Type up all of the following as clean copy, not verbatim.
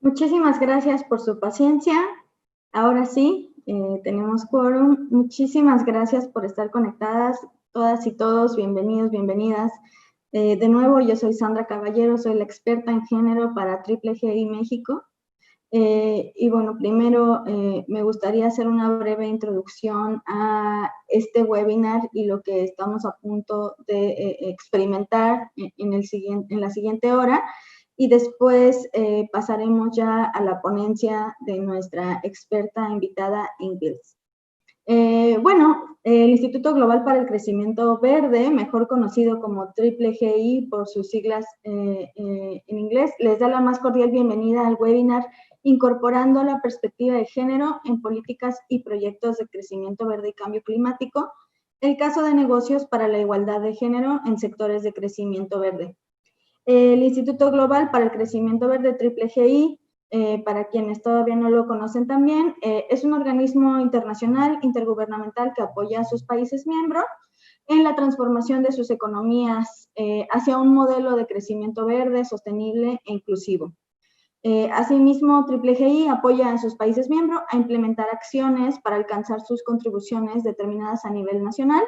Muchísimas gracias por su paciencia. Ahora sí, tenemos quórum. Muchísimas gracias por estar conectadas, todas y todos. Bienvenidos, bienvenidas. De nuevo, yo soy Sandra Caballero, soy la experta en género para Triple GI México. Y bueno, primero me gustaría hacer una breve introducción a este webinar y lo que estamos a punto de experimentar en la siguiente hora. Y después pasaremos ya a la ponencia de nuestra experta invitada, Ingrid. Bueno, el Instituto Global para el Crecimiento Verde, mejor conocido como Triple GI por sus siglas en inglés, les da la más cordial bienvenida al webinar Incorporando la perspectiva de género en políticas y proyectos de crecimiento verde y cambio climático, el caso de negocios para la igualdad de género en sectores de crecimiento verde. El Instituto Global para el Crecimiento Verde, Triple GI, para quienes todavía no lo conocen también, es un organismo internacional intergubernamental que apoya a sus países miembros en la transformación de sus economías hacia un modelo de crecimiento verde, sostenible e inclusivo. Asimismo, Triple GI apoya a sus países miembros a implementar acciones para alcanzar sus contribuciones determinadas a nivel nacional,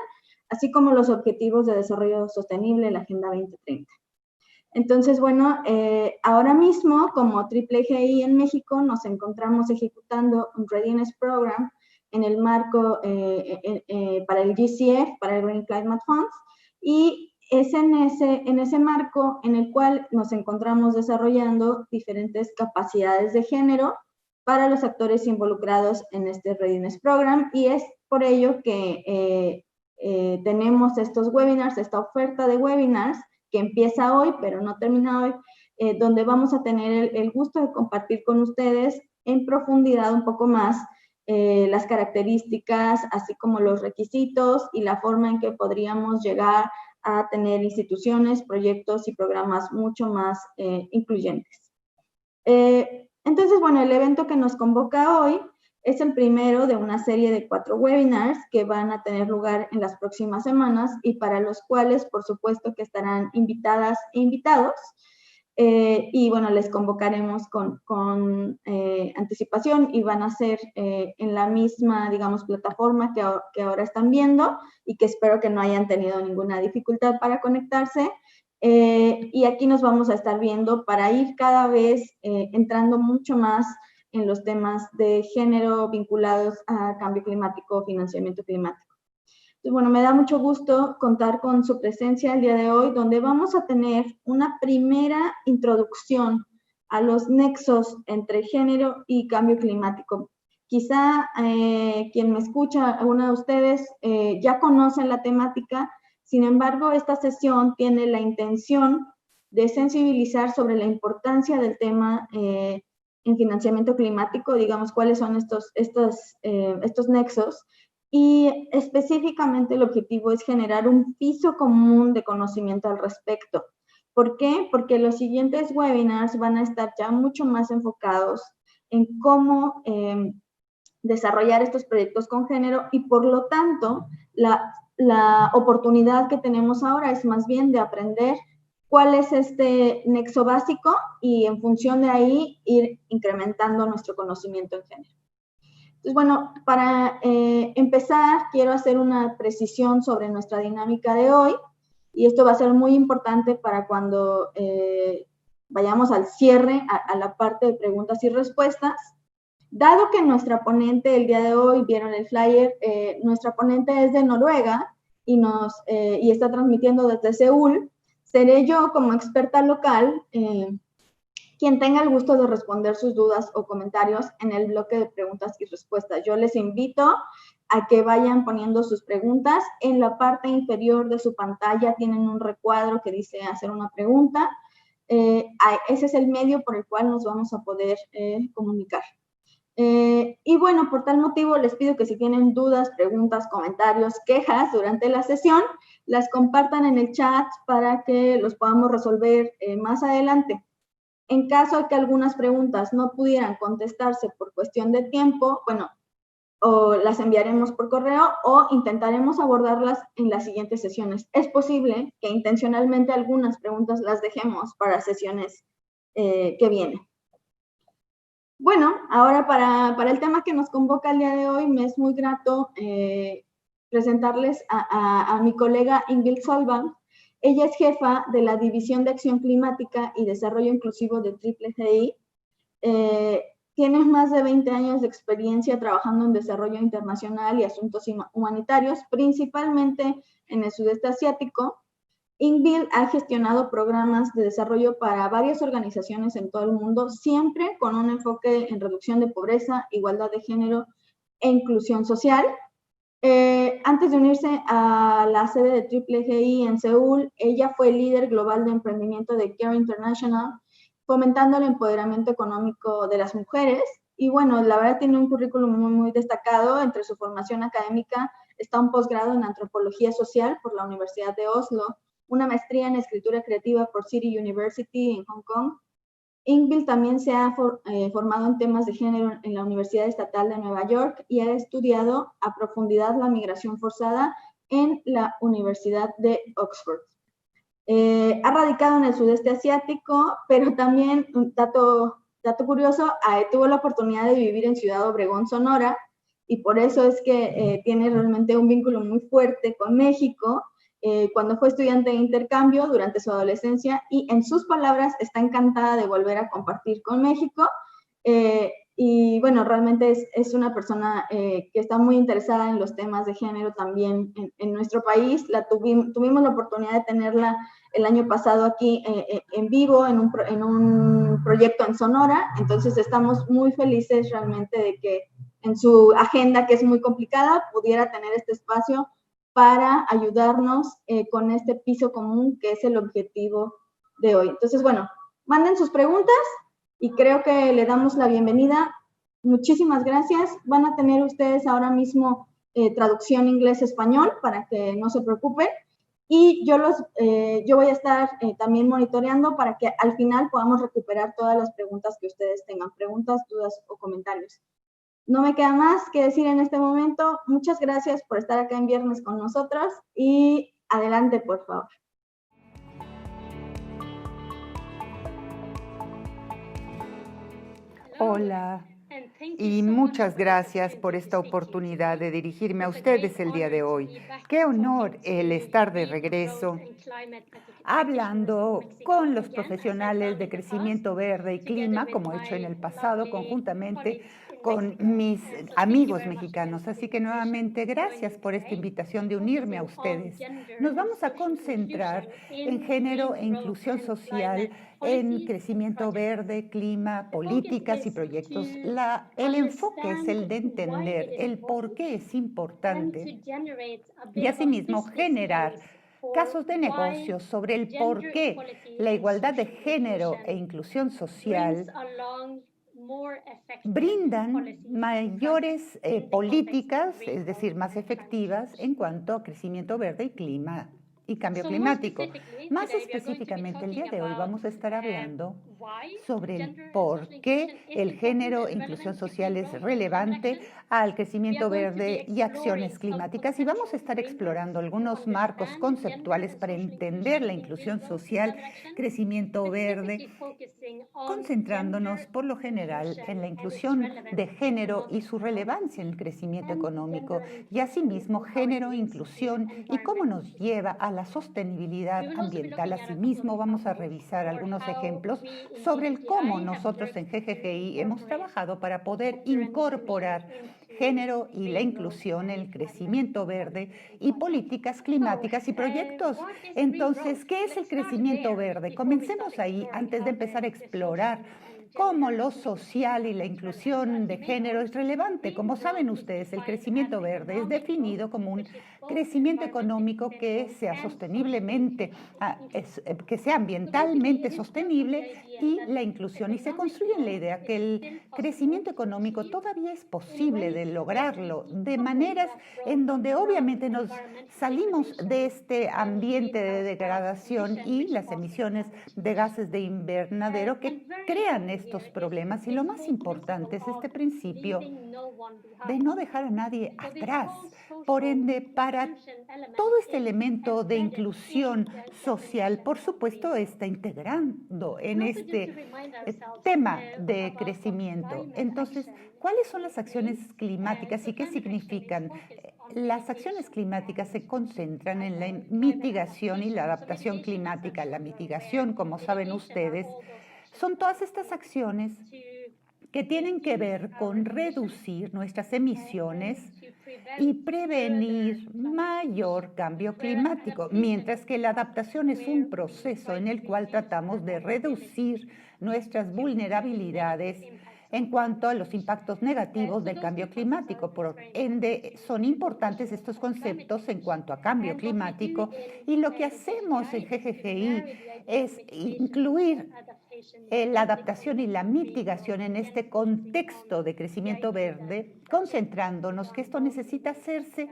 así como los objetivos de desarrollo sostenible, la Agenda 2030. Entonces, bueno, ahora mismo como Triple GI en México nos encontramos ejecutando un Readiness Program en el marco para el GCF, para el Green Climate Funds, y es en ese marco en el cual nos encontramos desarrollando diferentes capacidades de género para los actores involucrados en este Readiness Program, y es por ello que tenemos estos webinars, esta oferta de webinars, que empieza hoy, pero no termina hoy, donde vamos a tener el gusto de compartir con ustedes en profundidad un poco más las características, así como los requisitos y la forma en que podríamos llegar a tener instituciones, proyectos y programas mucho más incluyentes. Entonces, bueno, el evento que nos convoca hoy es el primero de una serie de 4 webinars que van a tener lugar en las próximas semanas y para los cuales, por supuesto, que estarán invitadas e invitados. Y bueno, les convocaremos con anticipación y van a ser en la misma, digamos, plataforma que ahora están viendo y que espero que no hayan tenido ninguna dificultad para conectarse. Y aquí nos vamos a estar viendo para ir cada vez entrando mucho más en los temas de género vinculados a cambio climático, financiamiento climático. Entonces, bueno, me da mucho gusto contar con su presencia el día de hoy, donde vamos a tener una primera introducción a los nexos entre género y cambio climático. Quizá quien me escucha, alguno de ustedes, ya conocen la temática. Sin embargo, esta sesión tiene la intención de sensibilizar sobre la importancia del tema en financiamiento climático, digamos, cuáles son estos nexos, y específicamente el objetivo es generar un piso común de conocimiento al respecto. ¿Por qué? Porque los siguientes webinars van a estar ya mucho más enfocados en cómo desarrollar estos proyectos con género y por lo tanto la oportunidad que tenemos ahora es más bien de aprender cuál es este nexo básico y en función de ahí ir incrementando nuestro conocimiento en género. Entonces, bueno, para empezar, quiero hacer una precisión sobre nuestra dinámica de hoy, y esto va a ser muy importante para cuando vayamos al cierre, a la parte de preguntas y respuestas. Dado que nuestra ponente el día de hoy, vieron el flyer, nuestra ponente es de Noruega y está transmitiendo desde Seúl, seré yo como experta local quien tenga el gusto de responder sus dudas o comentarios en el bloque de preguntas y respuestas. Yo les invito a que vayan poniendo sus preguntas. En la parte inferior de su pantalla tienen un recuadro que dice hacer una pregunta. Ese es el medio por el cual nos vamos a poder comunicar. Y bueno, por tal motivo les pido que si tienen dudas, preguntas, comentarios, quejas durante la sesión, las compartan en el chat para que los podamos resolver más adelante. En caso de que algunas preguntas no pudieran contestarse por cuestión de tiempo, bueno, o las enviaremos por correo o intentaremos abordarlas en las siguientes sesiones. Es posible que intencionalmente algunas preguntas las dejemos para sesiones que vienen. Bueno, ahora para el tema que nos convoca el día de hoy, me es muy grato presentarles a mi colega Ingrid Solvang. Ella es jefa de la División de Acción Climática y Desarrollo Inclusivo de Triple GI. Tiene más de 20 años de experiencia trabajando en desarrollo internacional y asuntos humanitarios, principalmente en el sudeste asiático. Ingrid ha gestionado programas de desarrollo para varias organizaciones en todo el mundo, siempre con un enfoque en reducción de pobreza, igualdad de género e inclusión social. Antes de unirse a la sede de Triple GI en Seúl, ella fue líder global de emprendimiento de Care International, fomentando el empoderamiento económico de las mujeres. Y bueno, la verdad tiene un currículum muy destacado. Entre su formación académica está un posgrado en antropología social por la Universidad de Oslo, una maestría en escritura creativa por City University en Hong Kong. Ingrid también se ha formado en temas de género en la Universidad Estatal de Nueva York y ha estudiado a profundidad la migración forzada en la Universidad de Oxford. Ha radicado en el sudeste asiático, pero también, un dato curioso, tuvo la oportunidad de vivir en Ciudad Obregón, Sonora, y por eso es que tiene realmente un vínculo muy fuerte con México. Cuando fue estudiante de intercambio durante su adolescencia, y en sus palabras está encantada de volver a compartir con México. Y bueno, realmente es una persona que está muy interesada en los temas de género también en nuestro país. Tuvimos la oportunidad de tenerla el año pasado aquí en vivo en un proyecto en Sonora, entonces estamos muy felices realmente de que en su agenda, que es muy complicada, pudiera tener este espacio para ayudarnos con este piso común que es el objetivo de hoy. Entonces, bueno, manden sus preguntas y creo que le damos la bienvenida. Muchísimas gracias. Van a tener ustedes ahora mismo traducción inglés-español para que no se preocupen. Y yo voy a estar también monitoreando para que al final podamos recuperar todas las preguntas que ustedes tengan, preguntas, dudas o comentarios. No me queda más que decir en este momento. Muchas gracias por estar acá en viernes con nosotros y adelante, por favor. Hola y muchas gracias por esta oportunidad de dirigirme a ustedes el día de hoy. Qué honor el estar de regreso hablando con los profesionales de crecimiento verde y clima, como he hecho en el pasado, conjuntamente con mis amigos mexicanos. Así que nuevamente gracias por esta invitación de unirme a ustedes. Nos vamos a concentrar en género e inclusión social, en crecimiento verde, clima, políticas y proyectos. El enfoque es el de entender el por qué es importante y asimismo generar casos de negocios sobre el por qué la igualdad de género e inclusión social brindan mayores políticas, es decir, más efectivas en cuanto a crecimiento verde y clima y cambio climático. Más específicamente, el día de hoy vamos a estar hablando sobre el por qué el género e inclusión social es relevante al crecimiento verde y acciones climáticas, y vamos a estar explorando algunos marcos conceptuales para entender la inclusión social, crecimiento verde, concentrándonos por lo general en la inclusión de género y su relevancia en el crecimiento económico, y asimismo género, inclusión y cómo nos lleva a la sostenibilidad ambiental. Asimismo vamos a revisar algunos ejemplos sobre el cómo nosotros en GGGI hemos trabajado para poder incorporar género y la inclusión en el crecimiento verde y políticas climáticas y proyectos. Entonces, ¿qué es el crecimiento verde? Comencemos ahí antes de empezar a explorar cómo lo social y la inclusión de género es relevante. Como saben ustedes, el crecimiento verde es definido como un crecimiento económico que sea sosteniblemente, que sea ambientalmente sostenible, y la inclusión. Y se construye en la idea que el crecimiento económico todavía es posible de lograrlo de maneras en donde obviamente nos salimos de este ambiente de degradación y las emisiones de gases de invernadero que crean estos problemas y lo más importante es este principio de no dejar a nadie atrás. Por ende, para todo este elemento de inclusión social, por supuesto, está integrando en este tema de crecimiento. Entonces, ¿cuáles son las acciones climáticas y qué significan? Las acciones climáticas se concentran en la mitigación y la adaptación climática. La mitigación, como saben ustedes, son todas estas acciones que tienen que ver con reducir nuestras emisiones y prevenir mayor cambio climático, mientras que la adaptación es un proceso en el cual tratamos de reducir nuestras vulnerabilidades en cuanto a los impactos negativos del cambio climático. Por ende, son importantes estos conceptos en cuanto a cambio climático y lo que hacemos en GGGI es incluir la adaptación y la mitigación en este contexto de crecimiento verde, concentrándonos que esto necesita hacerse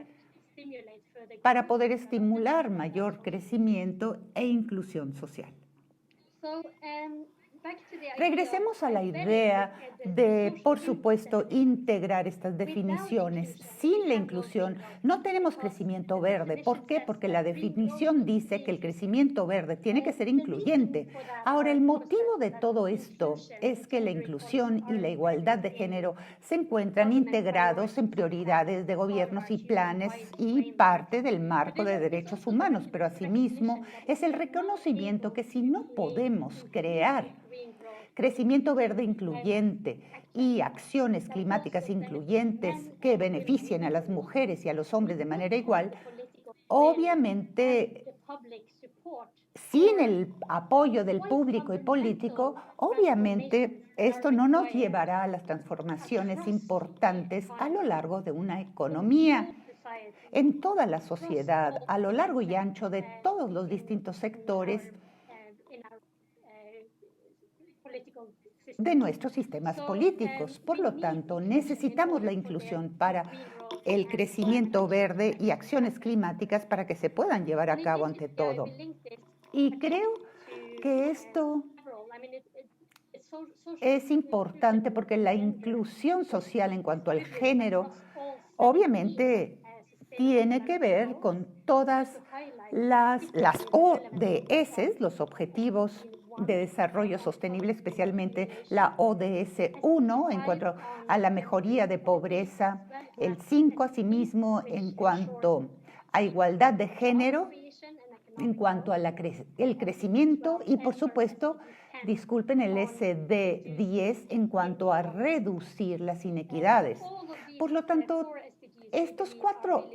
para poder estimular mayor crecimiento e inclusión social. Regresemos a la idea de, por supuesto, integrar estas definiciones. Sin la inclusión no tenemos crecimiento verde. ¿Por qué? Porque la definición dice que el crecimiento verde tiene que ser incluyente. Ahora, el motivo de todo esto es que la inclusión y la igualdad de género se encuentran integrados en prioridades de gobiernos y planes y parte del marco de derechos humanos, pero asimismo es el reconocimiento que si no podemos crear crecimiento verde incluyente y acciones climáticas incluyentes que beneficien a las mujeres y a los hombres de manera igual, obviamente, sin el apoyo del público y político, obviamente esto no nos llevará a las transformaciones importantes a lo largo de una economía. En toda la sociedad, a lo largo y ancho de todos los distintos sectores de nuestros sistemas políticos. Por lo tanto, necesitamos la inclusión para el crecimiento verde y acciones climáticas para que se puedan llevar a cabo ante todo. Y creo que esto es importante porque la inclusión social en cuanto al género, obviamente, tiene que ver con todas las ODS, los Objetivos de Desarrollo Sostenible, especialmente la ODS 1 en cuanto a la mejoría de pobreza, el 5 asimismo en cuanto a igualdad de género, en cuanto a el crecimiento y, por supuesto, disculpen, el SD10 en cuanto a reducir las inequidades. Por lo tanto, estos 4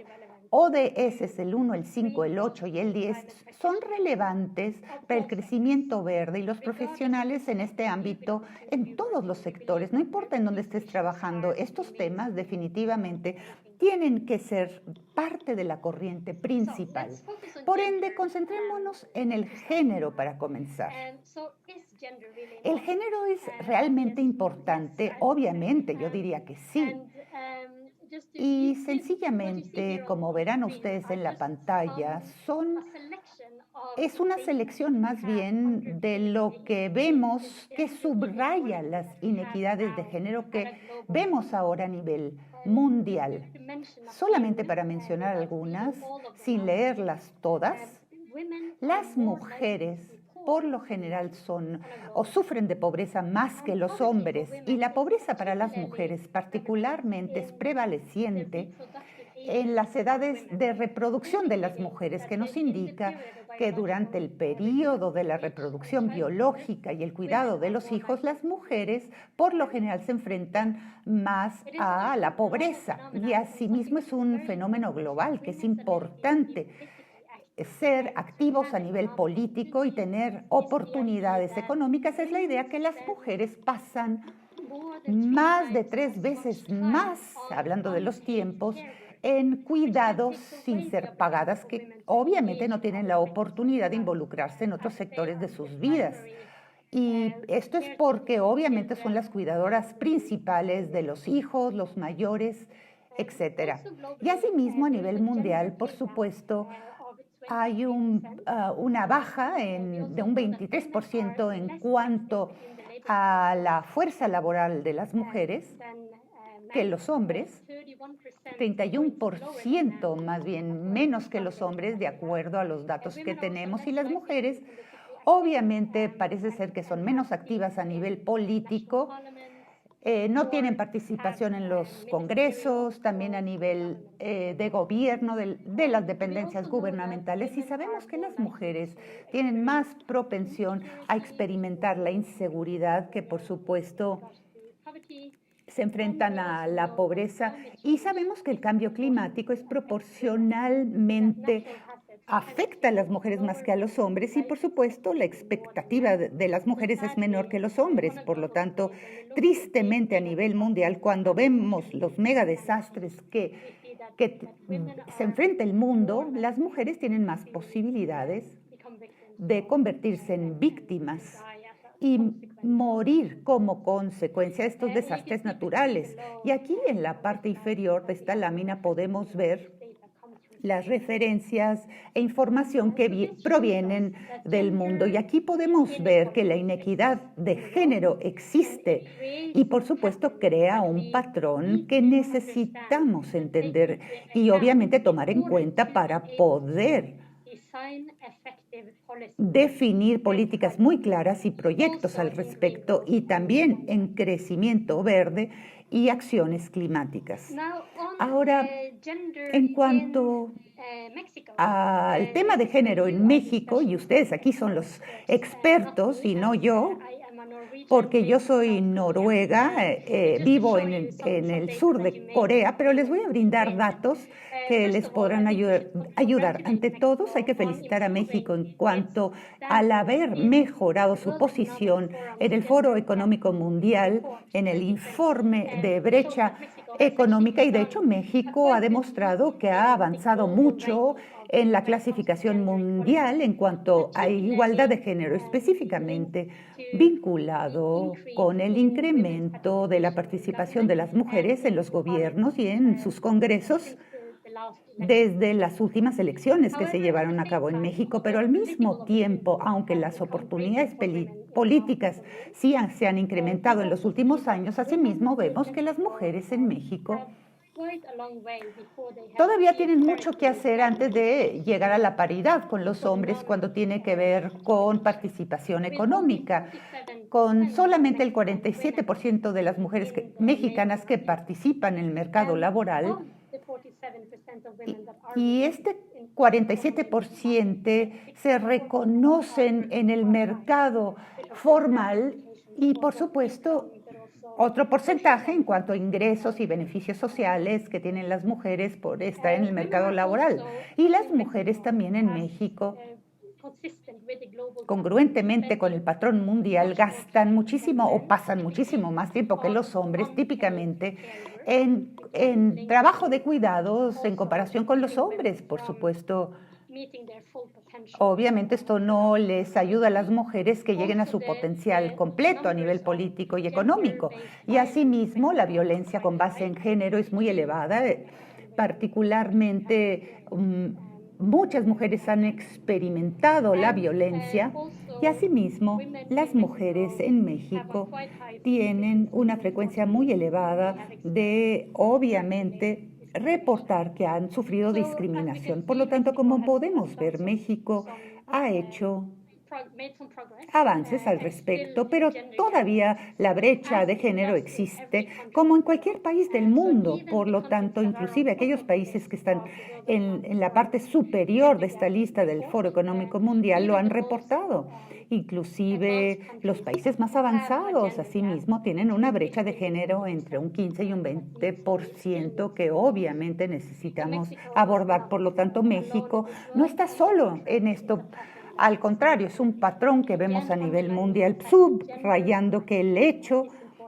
ODS, el 1, el 5, el 8 y el 10, son relevantes para el crecimiento verde y los profesionales en este ámbito, en todos los sectores, no importa en dónde estés trabajando, estos temas definitivamente tienen que ser parte de la corriente principal. Por ende, concentrémonos en el género para comenzar. ¿El género es realmente importante? Obviamente, yo diría que sí. Y sencillamente, como verán ustedes en la pantalla, es una selección más bien de lo que vemos que subraya las inequidades de género que vemos ahora a nivel mundial. Solamente para mencionar algunas, sin leerlas todas, las mujeres por lo general son o sufren de pobreza más que los hombres, y la pobreza para las mujeres particularmente es prevaleciente en las edades de reproducción de las mujeres, que nos indica que durante el periodo de la reproducción biológica y el cuidado de los hijos, las mujeres por lo general se enfrentan más a la pobreza, y asimismo es un fenómeno global que es importante ser activos a nivel político y tener oportunidades económicas. Es la idea que las mujeres pasan más de 3 veces más, hablando de los tiempos, en cuidados sin ser pagadas, que obviamente no tienen la oportunidad de involucrarse en otros sectores de sus vidas. Y esto es porque obviamente son las cuidadoras principales de los hijos, los mayores, etc. Y asimismo a nivel mundial, por supuesto, hay una baja de un 23% en cuanto a la fuerza laboral de las mujeres que los hombres, 31% más bien menos que los hombres, de acuerdo a los datos que tenemos, y las mujeres obviamente parece ser que son menos activas a nivel político, no tienen participación en los congresos, también a nivel de gobierno, de las dependencias gubernamentales, y sabemos que las mujeres tienen más propensión a experimentar la inseguridad, que por supuesto se enfrentan a la pobreza, y sabemos que el cambio climático es proporcionalmente afecta a las mujeres más que a los hombres, y por supuesto la expectativa de las mujeres es menor que los hombres. Por lo tanto, tristemente a nivel mundial, cuando vemos los megadesastres que se enfrenta el mundo, las mujeres tienen más posibilidades de convertirse en víctimas y morir como consecuencia de estos desastres naturales. Y aquí en la parte inferior de esta lámina podemos ver las referencias e información que provienen del mundo. Y aquí podemos ver que la inequidad de género existe y, por supuesto, crea un patrón que necesitamos entender y, obviamente, tomar en cuenta para poder definir políticas muy claras y proyectos al respecto, y también en crecimiento verde y acciones climáticas. Ahora, en cuanto al tema de género en México, y ustedes aquí son los expertos y no yo, porque yo soy noruega, vivo en el sur de Corea, pero les voy a brindar datos que les podrán ayudar. Ante todos, hay que felicitar a México en cuanto al haber mejorado su posición en el Foro Económico Mundial, en el informe de brecha económica, y de hecho México ha demostrado que ha avanzado mucho en la clasificación mundial en cuanto a igualdad de género, específicamente vinculado con el incremento de la participación de las mujeres en los gobiernos y en sus congresos desde las últimas elecciones que se llevaron a cabo en México. Pero al mismo tiempo, aunque las oportunidades políticas sí se han incrementado en los últimos años, asimismo vemos que las mujeres en México todavía tienen mucho que hacer antes de llegar a la paridad con los hombres cuando tiene que ver con participación económica, con solamente el 47% de las mujeres mexicanas que participan en el mercado laboral, y este 47% se reconocen en el mercado formal, y por supuesto otro porcentaje en cuanto a ingresos y beneficios sociales que tienen las mujeres por estar en el mercado laboral. Y las mujeres también en México, congruentemente con el patrón mundial, gastan muchísimo o pasan muchísimo más tiempo que los hombres, típicamente en trabajo de cuidados en comparación con los hombres. Por supuesto, obviamente esto no les ayuda a las mujeres que lleguen a su potencial completo a nivel político y económico. Y asimismo, la violencia con base en género es muy elevada, particularmente muchas mujeres han experimentado la violencia, y asimismo las mujeres en México tienen una frecuencia muy elevada de, obviamente, reportar que han sufrido discriminación. Por lo tanto, como podemos ver, México ha hecho avances al respecto, pero todavía la brecha de género existe, como en cualquier país del mundo. Por lo tanto, inclusive aquellos países que están en la parte superior de esta lista del Foro Económico Mundial lo han reportado. Inclusive los países más avanzados, asimismo, tienen una brecha de género entre un 15 y un 20% que obviamente necesitamos abordar. Por lo tanto, México no está solo en esto. Al contrario, es un patrón que vemos a nivel mundial, subrayando que el hecho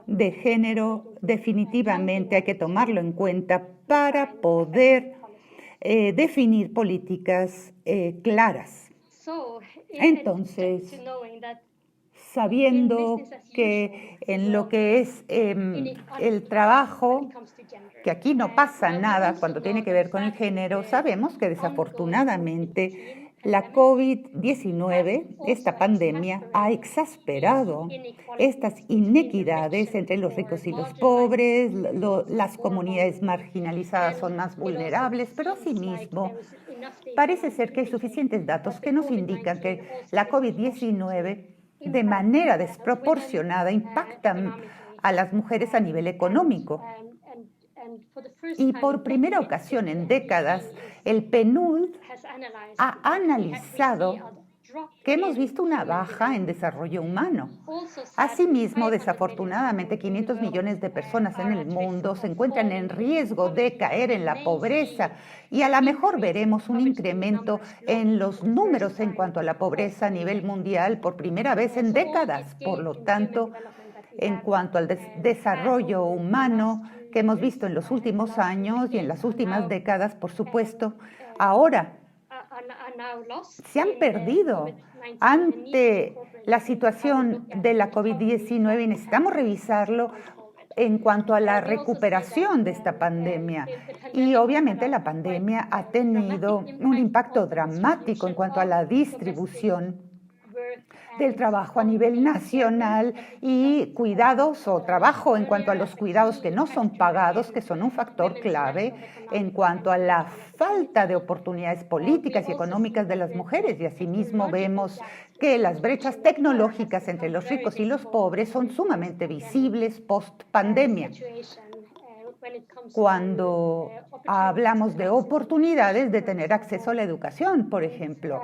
de género definitivamente hay que tomarlo en cuenta para poder definir políticas claras. Entonces, sabiendo que en lo que es el trabajo, que aquí no pasa nada cuando tiene que ver con el género, sabemos que desafortunadamente La COVID-19, esta pandemia, ha exasperado estas inequidades entre los ricos y los pobres, las comunidades marginalizadas son más vulnerables, pero asimismo parece ser que hay suficientes datos que nos indican que la COVID-19 de manera desproporcionada impacta a las mujeres a nivel económico. Y por primera ocasión en décadas, el PNUD ha analizado que hemos visto una baja en desarrollo humano. Asimismo, desafortunadamente, 500 millones de personas en el mundo se encuentran en riesgo de caer en la pobreza y a lo mejor veremos un incremento en los números en cuanto a la pobreza a nivel mundial por primera vez en décadas. Por lo tanto, en cuanto al desarrollo humano que hemos visto en los últimos años y en las últimas décadas, por supuesto, ahora se han perdido ante la situación de la COVID-19 y necesitamos revisarlo en cuanto a la recuperación de esta pandemia. Y obviamente la pandemia ha tenido un impacto dramático en cuanto a la distribución del trabajo a nivel nacional y cuidados o trabajo en cuanto a los cuidados que no son pagados, que son un factor clave en cuanto a la falta de oportunidades políticas y económicas de las mujeres. Y asimismo vemos que las brechas tecnológicas entre los ricos y los pobres son sumamente visibles post-pandemia. Cuando hablamos de oportunidades de tener acceso a la educación, por ejemplo.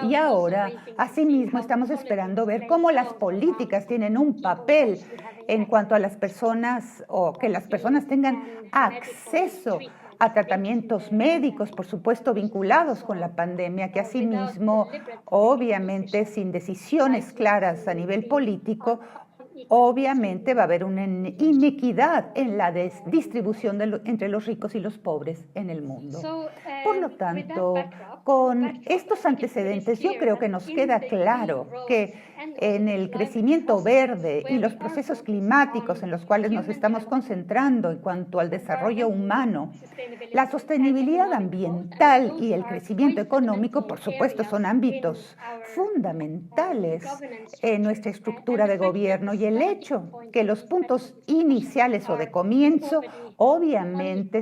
Y ahora, asimismo, estamos esperando ver cómo las políticas tienen un papel en cuanto a las personas o que las personas tengan acceso a tratamientos médicos, por supuesto, vinculados con la pandemia, que asimismo, obviamente, sin decisiones claras a nivel político, obviamente va a haber una inequidad en la distribución entre los ricos y los pobres en el mundo. Por lo tanto, con estos antecedentes, yo creo que nos queda claro que en el crecimiento verde y los procesos climáticos en los cuales nos estamos concentrando en cuanto al desarrollo humano, la sostenibilidad ambiental y el crecimiento económico, por supuesto, son ámbitos fundamentales en nuestra estructura de gobierno y el hecho que los puntos iniciales o de comienzo obviamente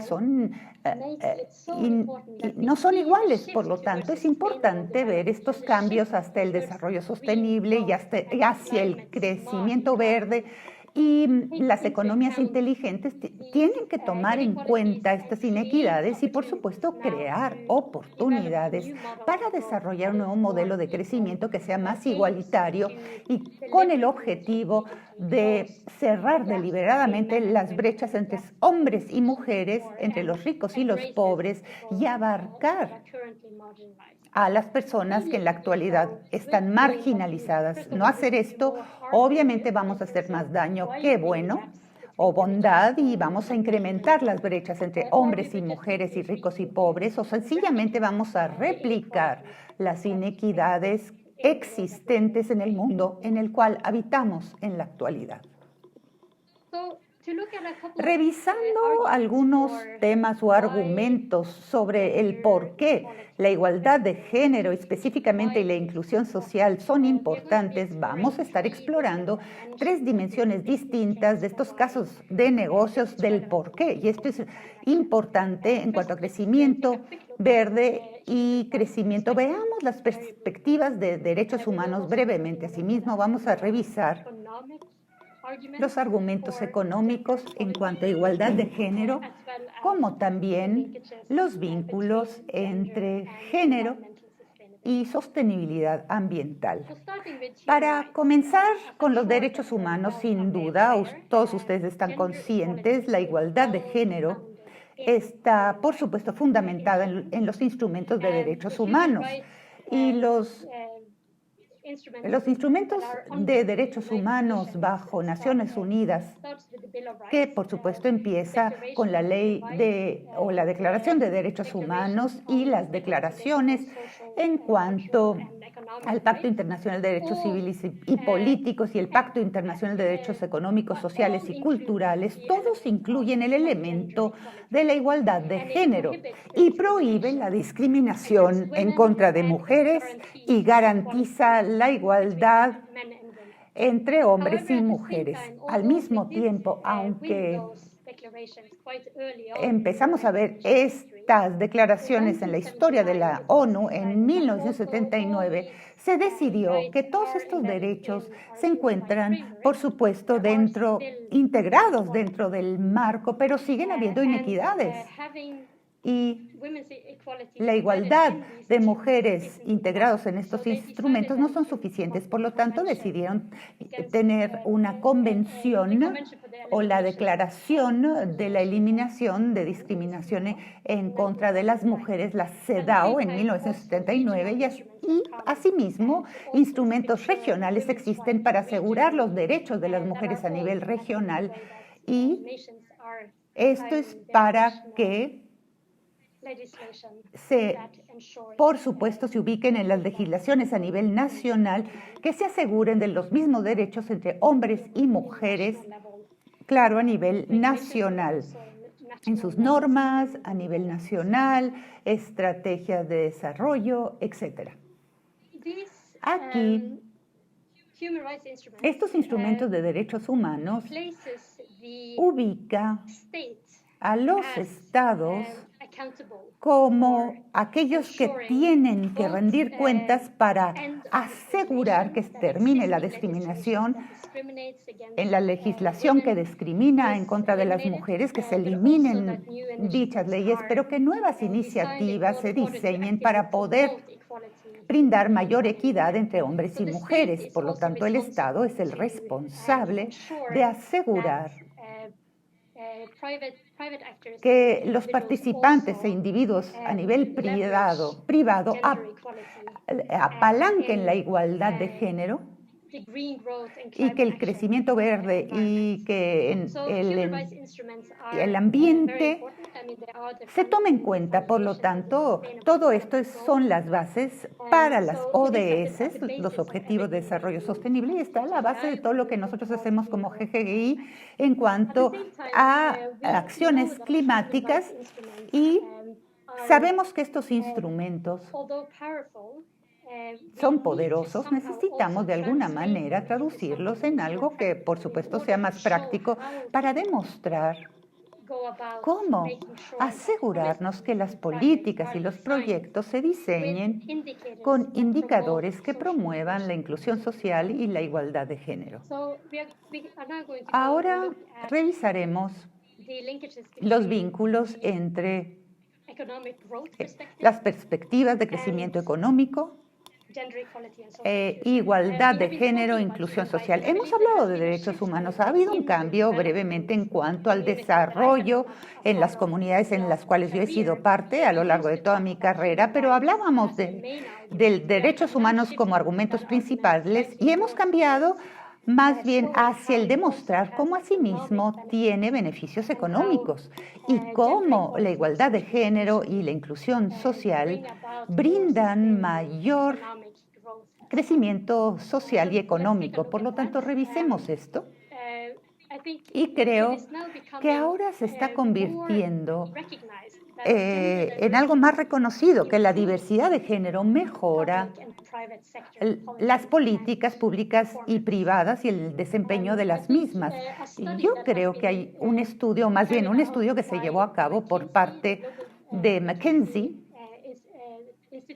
no son iguales. Por lo tanto, es importante ver estos cambios hasta el desarrollo sostenible y hacia el crecimiento verde. Y las economías inteligentes tienen que tomar en cuenta estas inequidades y, por supuesto, crear oportunidades para desarrollar un nuevo modelo de crecimiento que sea más igualitario y con el objetivo de cerrar deliberadamente las brechas entre hombres y mujeres, entre los ricos y los pobres y abarcar a las personas que en la actualidad están marginalizadas. No hacer esto, obviamente vamos a hacer más daño que bueno o bondad y vamos a incrementar las brechas entre hombres y mujeres y ricos y pobres o sencillamente vamos a replicar las inequidades existentes en el mundo en el cual habitamos en la actualidad. Revisando algunos temas o argumentos sobre el por qué la igualdad de género, específicamente la inclusión social, son importantes, vamos a estar explorando 3 dimensiones distintas de estos casos de negocios del por qué. Y esto es importante en cuanto a crecimiento verde y crecimiento. Veamos las perspectivas de derechos humanos brevemente. Asimismo, vamos a revisar los argumentos económicos en cuanto a igualdad de género, como también los vínculos entre género y sostenibilidad ambiental. Para comenzar con los derechos humanos, sin duda, todos ustedes están conscientes, la igualdad de género está, por supuesto, fundamentada en los instrumentos de derechos humanos. Y los instrumentos de derechos humanos bajo Naciones Unidas, que por supuesto empieza con la ley o la Declaración de Derechos Humanos y las declaraciones en cuanto al Pacto Internacional de Derechos Civiles y Políticos y el Pacto Internacional de Derechos Económicos, Sociales y Culturales, todos incluyen el elemento de la igualdad de género y prohíben la discriminación en contra de mujeres y garantiza la igualdad entre hombres y mujeres. Al mismo tiempo, aunque empezamos a ver estas declaraciones en la historia de la ONU en 1979, se decidió que todos estos derechos se encuentran, por supuesto, integrados dentro del marco, pero siguen habiendo inequidades. Y la igualdad de mujeres integrados en estos instrumentos no son suficientes. Por lo tanto, decidieron tener una convención o la declaración de la eliminación de discriminación en contra de las mujeres, la CEDAW, en 1979, y asimismo instrumentos regionales existen para asegurar los derechos de las mujeres a nivel regional, y esto es para que por supuesto, se ubiquen en las legislaciones a nivel nacional que se aseguren de los mismos derechos entre hombres y mujeres, claro, a nivel nacional, en sus normas, a nivel nacional, estrategias de desarrollo, etc. Aquí, estos instrumentos de derechos humanos ubican a los estados como aquellos que tienen que rendir cuentas para asegurar que termine la discriminación en la legislación que discrimina en contra de las mujeres, que se eliminen dichas leyes, pero que nuevas iniciativas se diseñen para poder brindar mayor equidad entre hombres y mujeres. Por lo tanto, el Estado es el responsable de asegurar que los participantes e individuos a nivel privado apalanquen la igualdad de género y que el crecimiento verde y que el ambiente se tome en cuenta. Por lo tanto, todo esto son las bases para las ODS, los Objetivos de Desarrollo Sostenible, y está la base de todo lo que nosotros hacemos como GGI en cuanto a acciones climáticas, y sabemos que estos instrumentos son poderosos, necesitamos de alguna manera traducirlos en algo que, por supuesto, sea más práctico para demostrar cómo asegurarnos que las políticas y los proyectos se diseñen con indicadores que promuevan la inclusión social y la igualdad de género. Ahora revisaremos los vínculos entre las perspectivas de crecimiento económico, igualdad de género, inclusión social. Hemos hablado de derechos humanos. Ha habido un cambio brevemente en cuanto al desarrollo en las comunidades en las cuales yo he sido parte a lo largo de toda mi carrera, pero hablábamos de derechos humanos como argumentos principales y hemos cambiado más bien hacia el demostrar cómo asimismo tiene beneficios económicos y cómo la igualdad de género y la inclusión social brindan mayor crecimiento social y económico. Por lo tanto, revisemos esto. Y creo que ahora se está convirtiendo en algo más reconocido, que la diversidad de género mejora las políticas públicas y privadas y el desempeño de las mismas. Yo creo que hay un estudio, más bien un estudio que se llevó a cabo por parte de McKinsey,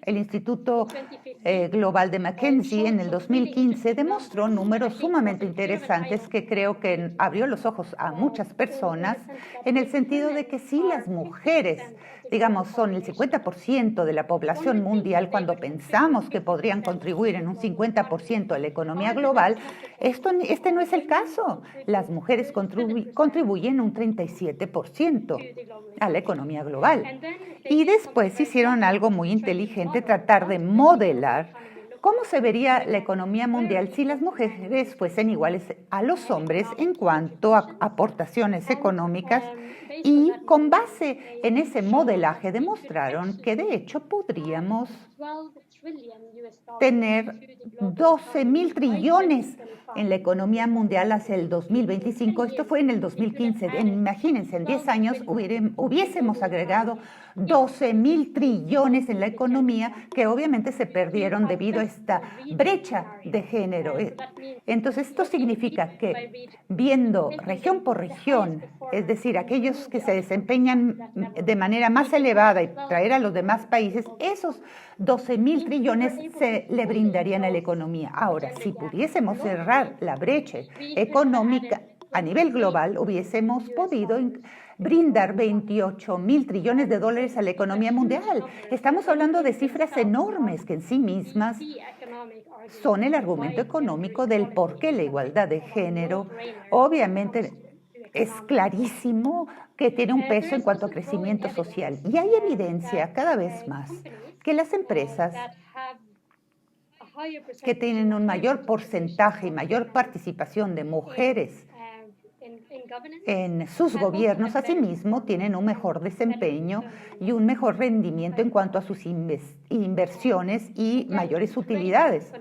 el Instituto Global de McKinsey, en el 2015, demostró números sumamente interesantes que creo que abrió los ojos a muchas personas, en el sentido de que si las mujeres, digamos, son el 50% de la población mundial, cuando pensamos que podrían contribuir en un 50% a la economía global, este no es el caso. Las mujeres contribuyen un 37% a la economía global. Y después hicieron algo muy inteligente, tratar de modelar ¿Cómo se vería la economía mundial si las mujeres fuesen iguales a los hombres en cuanto a aportaciones económicas? Y con base en ese modelaje demostraron que de hecho podríamos tener 12.000 trillones en la economía mundial hacia el 2025. Esto fue en el 2015. Imagínense, en 10 años hubiésemos agregado 12.000 trillones en la economía que obviamente se perdieron debido a esta brecha de género. Entonces, esto significa que viendo región por región, es decir, aquellos que se desempeñan de manera más elevada y traer a los demás países, esos 12.000 trillones se le brindarían a la economía. Ahora, si pudiésemos cerrar la brecha económica a nivel global, hubiésemos podido brindar 28.000 trillones de dólares a la economía mundial. Estamos hablando de cifras enormes que en sí mismas son el argumento económico del por qué la igualdad de género obviamente es clarísimo que tiene un peso en cuanto a crecimiento social. Y hay evidencia cada vez más que las empresas que tienen un mayor porcentaje y mayor participación de mujeres en sus gobiernos, asimismo, tienen un mejor desempeño y un mejor rendimiento en cuanto a sus inversiones y mayores utilidades.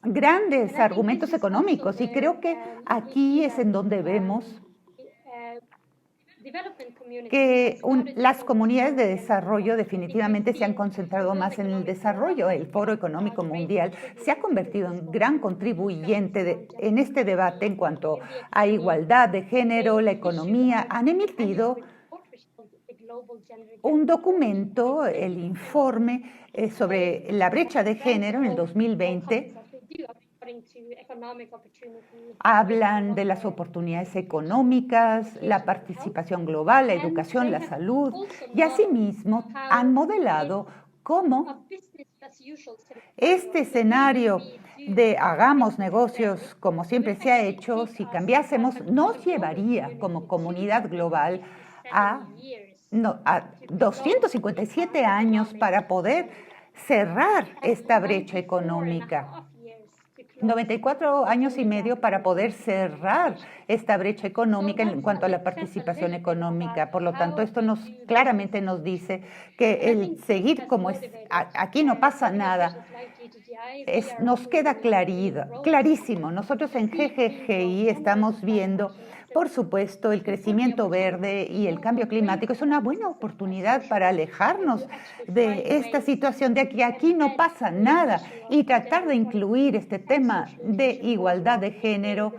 Grandes argumentos económicos, y creo que aquí es en donde vemos que las comunidades de desarrollo definitivamente se han concentrado más en el desarrollo. El Foro Económico Mundial se ha convertido en gran contribuyente en este debate en cuanto a igualdad de género, la economía. Han emitido un documento, el informe sobre la brecha de género en el 2020. Hablan de las oportunidades económicas, la participación global, la educación, la salud, y asimismo han modelado cómo este escenario de hagamos negocios como siempre se ha hecho, si cambiásemos, nos llevaría como comunidad global a 257 años para poder cerrar esta brecha económica. 94 años y medio para poder cerrar esta brecha económica en cuanto a la participación económica. Por lo tanto, esto claramente nos dice que el seguir como es, aquí no pasa nada, nos queda clarísimo. Nosotros en GGGI estamos viendo, por supuesto, el crecimiento verde y el cambio climático es una buena oportunidad para alejarnos de esta situación de que aquí no pasa nada y tratar de incluir este tema de igualdad de género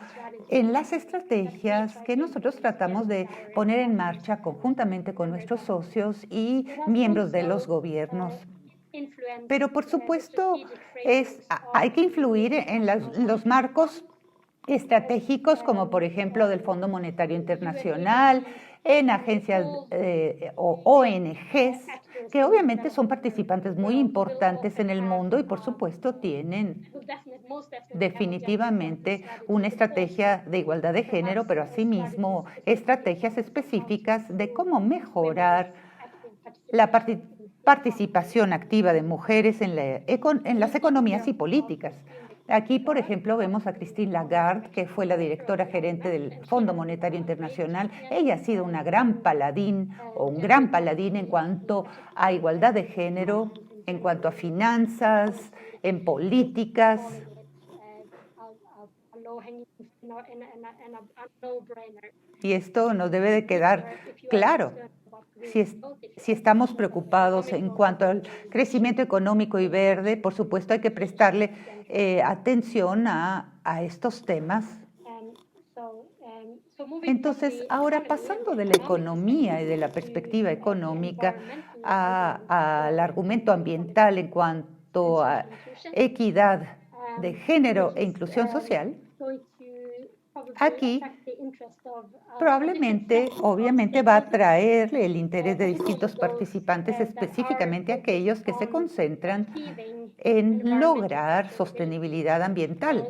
en las estrategias que nosotros tratamos de poner en marcha conjuntamente con nuestros socios y miembros de los gobiernos. Pero, por supuesto, hay que influir en los marcos estratégicos, como por ejemplo del Fondo Monetario Internacional, en agencias o ONGs, que obviamente son participantes muy importantes en el mundo y por supuesto tienen definitivamente una estrategia de igualdad de género, pero asimismo estrategias específicas de cómo mejorar la participación activa de mujeres en las economías y políticas. Aquí, por ejemplo, vemos a Christine Lagarde, que fue la directora gerente del Fondo Monetario Internacional. Ella ha sido una gran paladín o un gran paladín en cuanto a igualdad de género, en cuanto a finanzas, en políticas. Y esto nos debe de quedar claro. Si estamos preocupados en cuanto al crecimiento económico y verde, por supuesto hay que prestarle atención a estos temas. Entonces, ahora pasando de la economía y de la perspectiva económica al argumento ambiental en cuanto a equidad de género e inclusión social, aquí probablemente, obviamente, va a atraer el interés de distintos participantes, específicamente aquellos que se concentran en lograr sostenibilidad ambiental.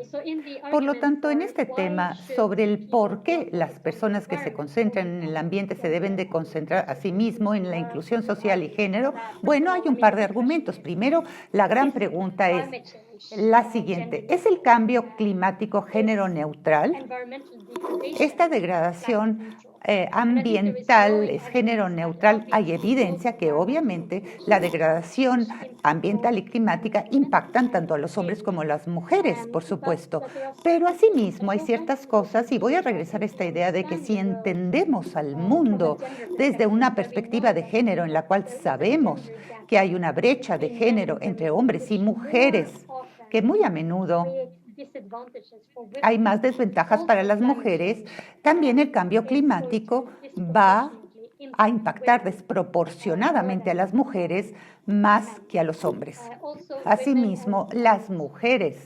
Por lo tanto, en este tema sobre el por qué las personas que se concentran en el ambiente se deben de concentrar a sí mismo en la inclusión social y género, bueno, hay un par de argumentos. Primero, la gran pregunta es la siguiente: ¿es el cambio climático género neutral? Esta degradación ambiental es género neutral. Hay evidencia que obviamente la degradación ambiental y climática impactan tanto a los hombres como a las mujeres, por supuesto. Pero asimismo hay ciertas cosas, y voy a regresar a esta idea de que si entendemos al mundo desde una perspectiva de género en la cual sabemos que hay una brecha de género entre hombres y mujeres, que muy a menudo hay más desventajas para las mujeres, también el cambio climático va a impactar desproporcionadamente a las mujeres más que a los hombres. Asimismo, las mujeres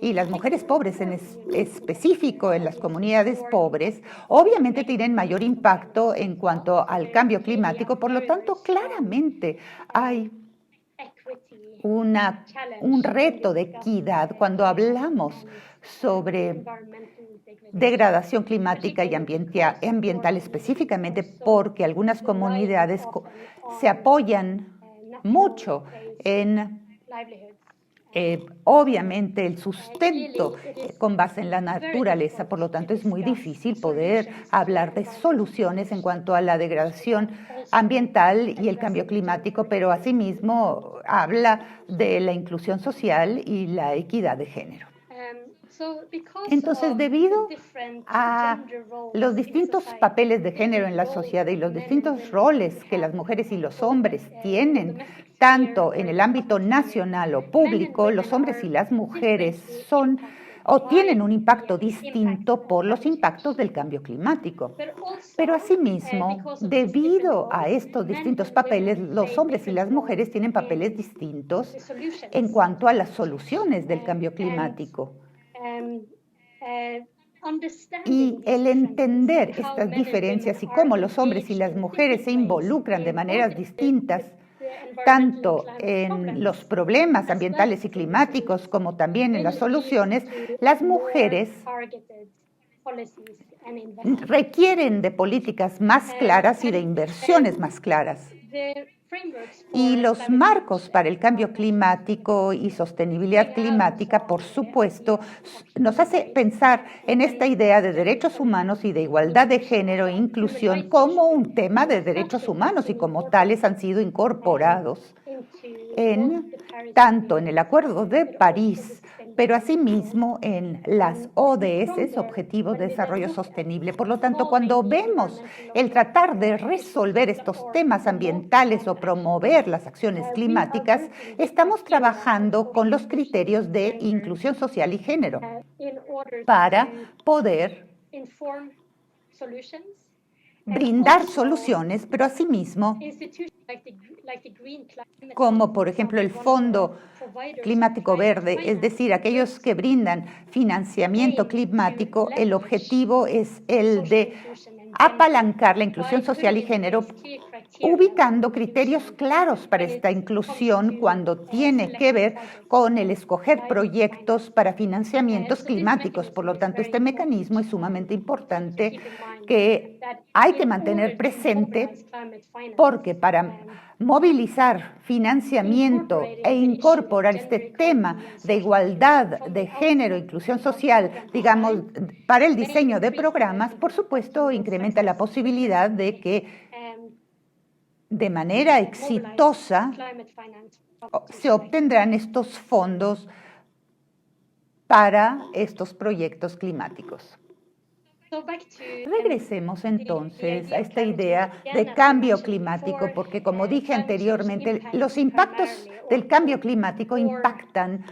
y las mujeres pobres en específico en las comunidades pobres, obviamente tienen mayor impacto en cuanto al cambio climático. Por lo tanto, claramente hay un reto de equidad cuando hablamos sobre degradación climática y ambiental, específicamente porque algunas comunidades se apoyan mucho en obviamente el sustento con base en la naturaleza. Por lo tanto, es muy difícil poder hablar de soluciones en cuanto a la degradación ambiental y el cambio climático, pero asimismo habla de la inclusión social y la equidad de género. Entonces, debido a los distintos papeles de género en la sociedad y los distintos roles que las mujeres y los hombres tienen, tanto en el ámbito nacional o público, los hombres y las mujeres tienen un impacto distinto por los impactos del cambio climático. Pero asimismo, debido a estos distintos papeles, los hombres y las mujeres tienen papeles distintos en cuanto a las soluciones del cambio climático. Y el entender estas diferencias y cómo los hombres y las mujeres se involucran de maneras distintas, tanto en los problemas ambientales y climáticos como también en las soluciones, las mujeres requieren de políticas más claras y de inversiones más claras. Y los marcos para el cambio climático y sostenibilidad climática, por supuesto, nos hace pensar en esta idea de derechos humanos y de igualdad de género e inclusión como un tema de derechos humanos y como tales han sido incorporados tanto en el Acuerdo de París, pero asimismo en las ODS, Objetivos de Desarrollo Sostenible. Por lo tanto, cuando vemos el tratar de resolver estos temas ambientales o promover las acciones climáticas, estamos trabajando con los criterios de inclusión social y género para poder brindar soluciones, pero asimismo, como por ejemplo el Fondo Climático Verde, es decir, aquellos que brindan financiamiento climático, el objetivo es el de apalancar la inclusión social y género, ubicando criterios claros para esta inclusión cuando tiene que ver con el escoger proyectos para financiamientos climáticos. Por lo tanto, este mecanismo es sumamente importante que hay que mantener presente, porque para movilizar financiamiento e incorporar este tema de igualdad de género, inclusión social, digamos, para el diseño de programas, por supuesto, incrementa la posibilidad de que de manera exitosa se obtendrán estos fondos para estos proyectos climáticos. Regresemos entonces a esta idea de cambio climático, porque como dije anteriormente, los impactos del cambio climático impactan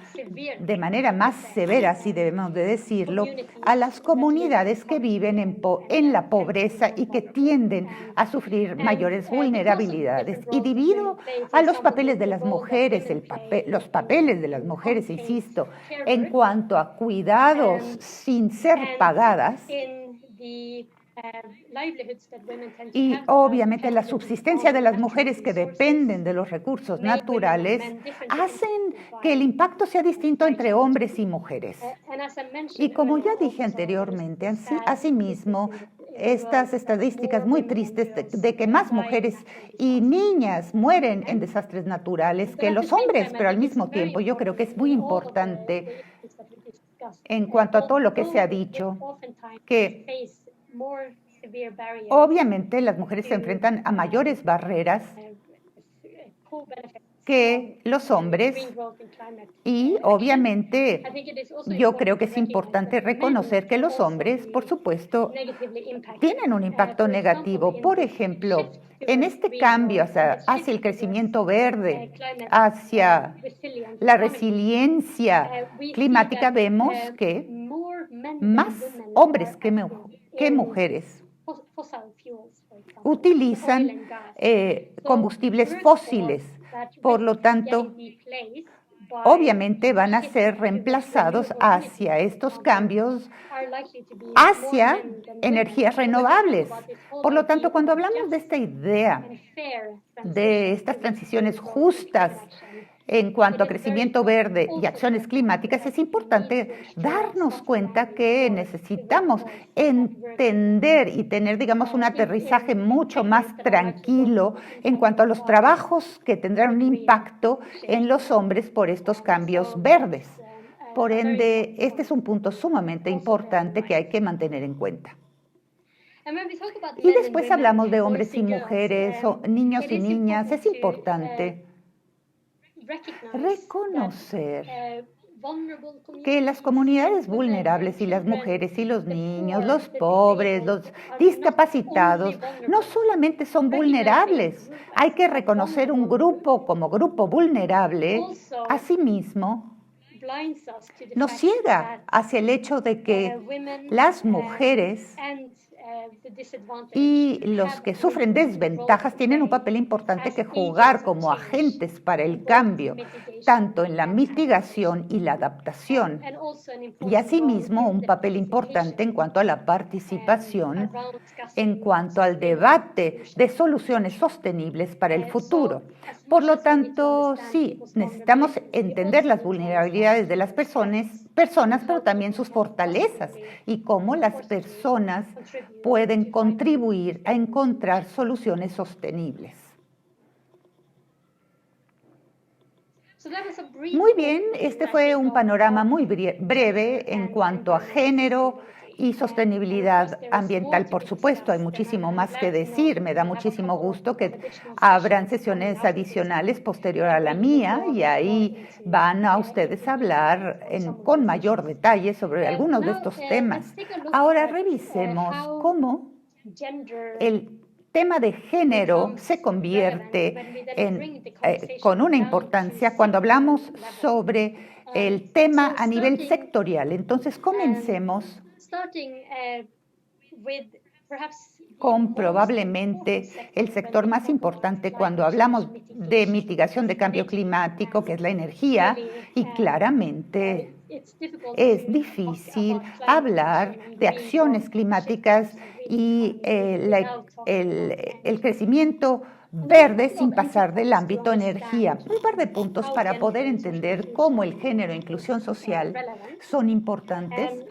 de manera más severa, si debemos de decirlo, a las comunidades que viven en la pobreza y que tienden a sufrir mayores vulnerabilidades. Y debido a los papeles de las mujeres, los papeles de las mujeres, insisto, en cuanto a cuidados sin ser pagadas, Y obviamente la subsistencia de las mujeres que dependen de los recursos naturales hacen que el impacto sea distinto entre hombres y mujeres. Y como ya dije anteriormente, asimismo, estas estadísticas muy tristes de que más mujeres y niñas mueren en desastres naturales que los hombres, pero al mismo tiempo yo creo que es muy importante en cuanto a todo lo que se ha dicho, que obviamente las mujeres se enfrentan a mayores barreras que los hombres y obviamente yo creo que es importante reconocer que los hombres, por supuesto, tienen un impacto negativo. Por ejemplo, en este cambio hacia el crecimiento verde, hacia la resiliencia climática, vemos que más hombres que mujeres utilizan combustibles fósiles. Por lo tanto, obviamente van a ser reemplazados hacia estos cambios, hacia energías renovables. Por lo tanto, cuando hablamos de esta idea de estas transiciones justas en cuanto a crecimiento verde y acciones climáticas, es importante darnos cuenta que necesitamos entender y tener, digamos, un aterrizaje mucho más tranquilo en cuanto a los trabajos que tendrán un impacto en los hombres por estos cambios verdes. Por ende, este es un punto sumamente importante que hay que mantener en cuenta. Y después hablamos de hombres y mujeres, niños y niñas. Es importante reconocer que las comunidades vulnerables y las mujeres y los niños, los pobres, los discapacitados, no solamente son vulnerables. Hay que reconocer un grupo como grupo vulnerable, asimismo, nos ciega hacia el hecho de que las mujeres y los que sufren desventajas tienen un papel importante que jugar como agentes para el cambio, tanto en la mitigación y la adaptación, y asimismo un papel importante en cuanto a la participación, en cuanto al debate de soluciones sostenibles para el futuro. Por lo tanto, sí, necesitamos entender las vulnerabilidades de las personas, pero también sus fortalezas y cómo las personas pueden contribuir a encontrar soluciones sostenibles. Muy bien, este fue un panorama muy breve en cuanto a género y sostenibilidad ambiental. Por supuesto, hay muchísimo más que decir. Me da muchísimo gusto que habrán sesiones adicionales posterior a la mía y ahí van a ustedes a hablar con mayor detalle sobre algunos de estos temas. Ahora revisemos cómo el tema de género se convierte con una importancia cuando hablamos sobre el tema a nivel sectorial. Entonces, comencemos con probablemente el sector más importante cuando hablamos de mitigación de cambio climático, que es la energía, y claramente es difícil hablar de acciones climáticas y el crecimiento verde sin pasar del ámbito energía. Un par de puntos para poder entender cómo el género e inclusión social son importantes.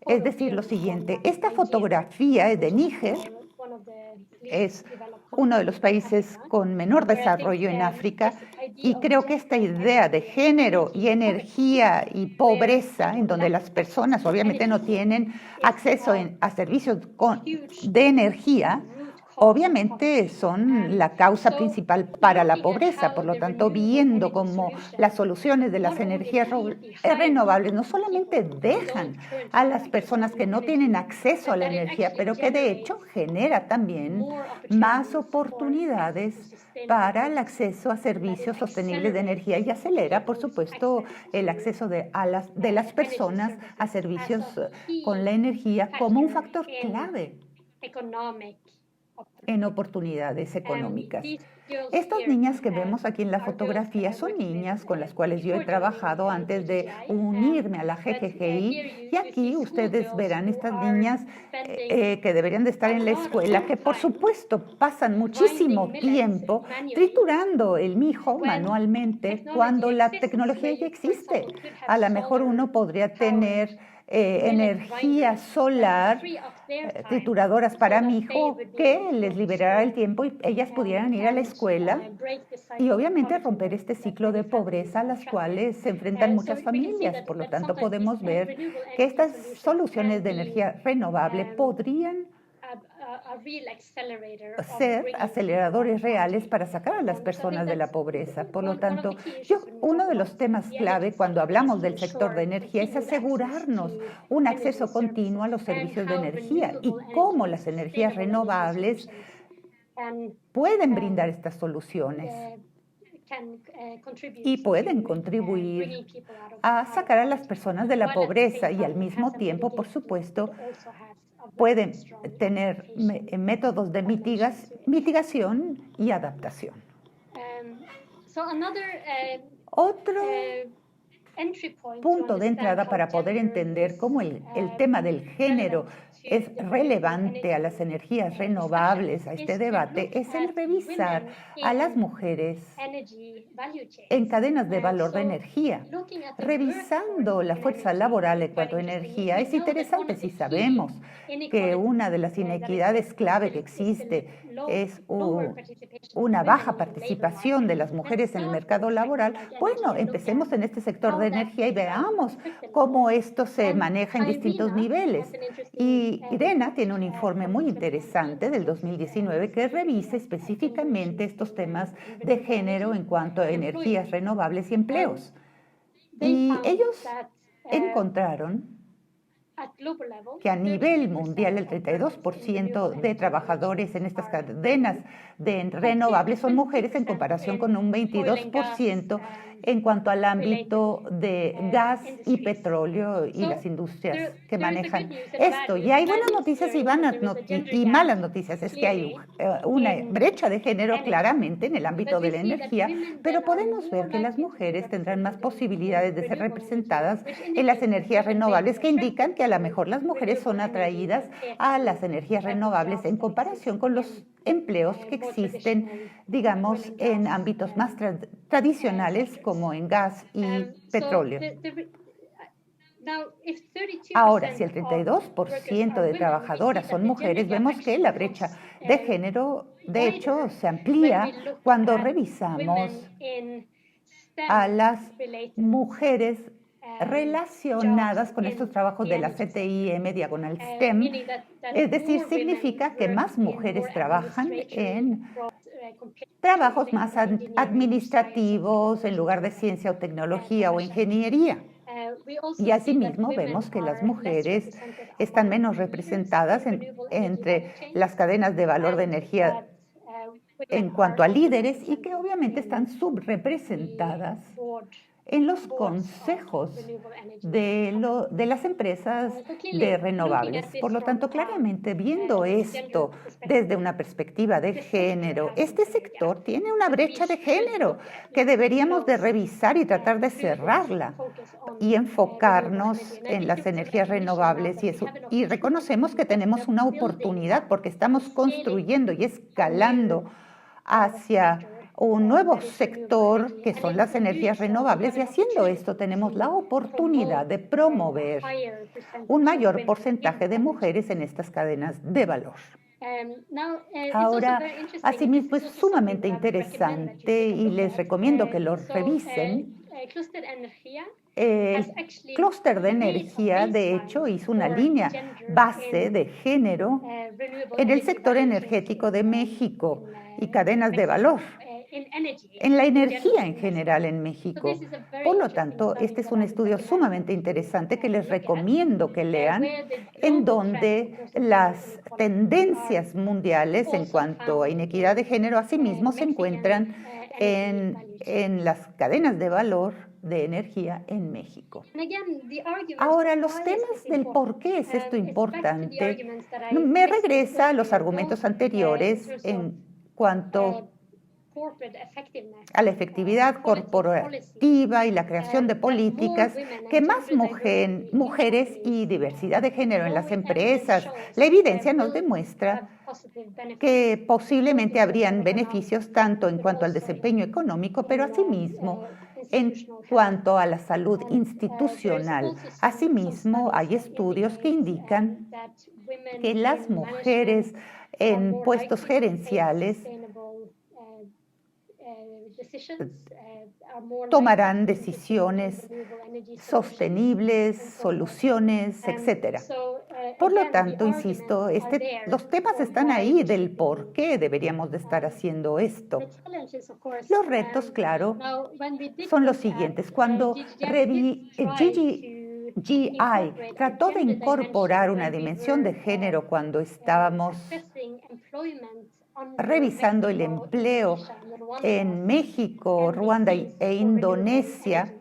Es decir, lo siguiente, esta fotografía es de Níger, es uno de los países con menor desarrollo en África, y creo que esta idea de género y energía y pobreza, en donde las personas obviamente no tienen acceso a servicios de energía, obviamente son la causa principal para la pobreza. Por lo tanto, viendo cómo las soluciones de las energías renovables no solamente dejan a las personas que no tienen acceso a la energía, pero que de hecho genera también más oportunidades para el acceso a servicios sostenibles de energía y acelera, por supuesto, el acceso de las personas a servicios con la energía como un factor clave en oportunidades económicas. Estas niñas que vemos aquí en la fotografía son niñas con las cuales yo he trabajado antes de unirme a la GGGI, y aquí ustedes verán estas niñas que deberían de estar en la escuela, que por supuesto pasan muchísimo tiempo triturando el mijo manualmente cuando la tecnología ya existe. A lo mejor uno podría tener energía solar, trituradoras para mijo, que les liberara el tiempo y ellas pudieran ir a la escuela y obviamente romper este ciclo de pobreza a las cuales se enfrentan muchas familias. Por lo tanto, podemos ver que estas soluciones de energía renovable podrían ser aceleradores reales para sacar a las personas de la pobreza. Por lo tanto, uno de los temas clave cuando hablamos del sector de energía es asegurarnos un acceso continuo a los servicios de energía y cómo las energías renovables pueden brindar estas soluciones y pueden contribuir a sacar a las personas de la pobreza y al mismo tiempo, por supuesto, pueden tener métodos de mitigación y adaptación. Otro punto de entrada para poder entender cómo el tema del género es relevante a las energías renovables, a este debate, es el revisar a las mujeres en cadenas de valor de energía. Revisando la fuerza laboral en cuanto a energía, es interesante si sabemos que una de las inequidades clave que existe es una baja participación de las mujeres en el mercado laboral. Bueno, empecemos en este sector de energía y veamos cómo esto se maneja en distintos niveles. Y Irena tiene un informe muy interesante del 2019 que revisa específicamente estos temas de género en cuanto a energías renovables y empleos. Y ellos encontraron que a nivel mundial el 32% de trabajadores en estas cadenas de renovables son mujeres en comparación con un 22% en cuanto al ámbito de gas y petróleo y las industrias que manejan esto. Y hay buenas noticias y malas noticias. Es que hay una brecha de género claramente en el ámbito de la energía, pero podemos ver que las mujeres tendrán más posibilidades de ser representadas en las energías renovables, que indican que a lo mejor las mujeres son atraídas a las energías renovables en comparación con los empleos que existen, digamos, en ámbitos más tradicionales como en gas y petróleo. Ahora, si el 32% de trabajadoras son mujeres, vemos que la brecha de género, de hecho, se amplía cuando revisamos a las mujeres relacionadas con estos trabajos de la CTIM/STEM, es decir, significa que más mujeres trabajan en trabajos más administrativos en lugar de ciencia o tecnología o ingeniería. Y asimismo vemos que las mujeres están menos representadas entre las cadenas de valor de energía en cuanto a líderes y que obviamente están subrepresentadas en los consejos de las empresas de renovables. Por lo tanto, claramente, viendo esto desde una perspectiva de género, este sector tiene una brecha de género que deberíamos de revisar y tratar de cerrarla y enfocarnos en las energías renovables y reconocemos que tenemos una oportunidad porque estamos construyendo y escalando hacia un nuevo sector que son las energías renovables, y haciendo esto tenemos la oportunidad de promover un mayor porcentaje de mujeres en estas cadenas de valor. Ahora, asimismo, es sumamente interesante y les recomiendo que lo revisen. El clúster de energía, de hecho, hizo una línea base de género en el sector energético de México y cadenas de valor, en la energía en general en México. Por lo tanto, este es un estudio sumamente interesante que les recomiendo que lean, en donde las tendencias mundiales en cuanto a inequidad de género asimismo se encuentran en las cadenas de valor de energía en México. Ahora, los temas del por qué es esto importante me regresa a los argumentos anteriores en cuanto a la efectividad corporativa y la creación de políticas que más mujeres y diversidad de género en las empresas. La evidencia nos demuestra que posiblemente habrían beneficios tanto en cuanto al desempeño económico, pero asimismo en cuanto a la salud institucional. Asimismo, hay estudios que indican que las mujeres en puestos gerenciales tomarán decisiones sostenibles, soluciones, etc. Por lo tanto, insisto, los temas están ahí del por qué deberíamos de estar haciendo esto. Los retos, claro, son los siguientes. Cuando GI trató de incorporar una dimensión de género cuando estábamos revisando el empleo en México, Ruanda e Indonesia,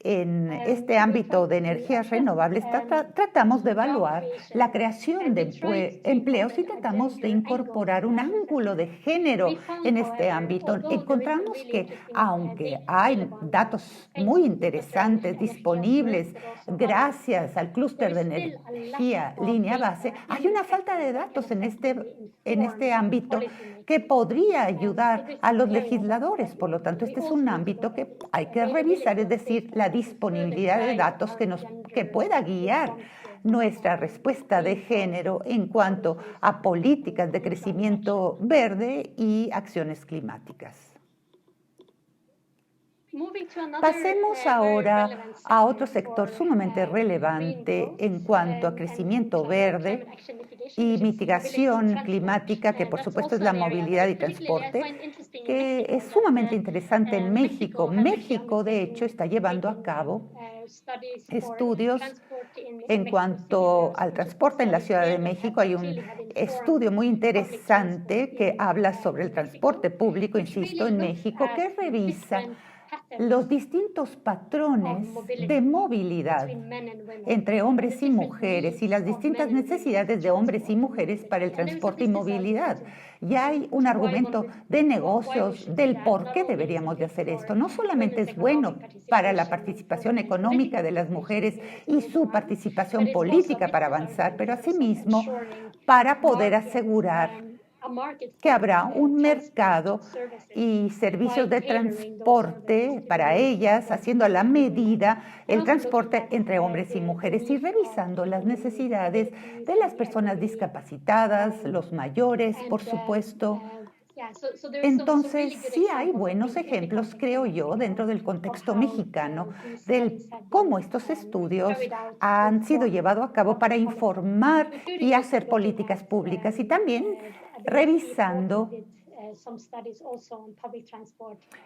en este ámbito de energías renovables, tratamos de evaluar la creación de empleos y tratamos de incorporar un ángulo de género en este ámbito. Encontramos que, aunque hay datos muy interesantes disponibles gracias al clúster de energía línea base, hay una falta de datos en este ámbito que podría ayudar a los legisladores. Por lo tanto, este es un ámbito que hay que revisar, es decir, la disponibilidad de datos que pueda guiar nuestra respuesta de género en cuanto a políticas de crecimiento verde y acciones climáticas. Pasemos ahora a otro sector sumamente relevante en cuanto a crecimiento verde y mitigación climática, que por supuesto es la movilidad y transporte, que es sumamente interesante en México. México, de hecho, está llevando a cabo estudios en cuanto al transporte en la Ciudad de México. Hay un estudio muy interesante que habla sobre el transporte público, insisto, en México, que revisa los distintos patrones de movilidad entre hombres y mujeres y las distintas necesidades de hombres y mujeres para el transporte y movilidad. Y hay un argumento de negocios del por qué deberíamos de hacer esto. No solamente es bueno para la participación económica de las mujeres y su participación política para avanzar, pero asimismo para poder asegurar que habrá un mercado y servicios de transporte para ellas, haciendo a la medida el transporte entre hombres y mujeres y revisando las necesidades de las personas discapacitadas, los mayores, por supuesto. Entonces, sí hay buenos ejemplos, creo yo, dentro del contexto mexicano, de cómo estos estudios han sido llevados a cabo para informar y hacer políticas públicas y también revisando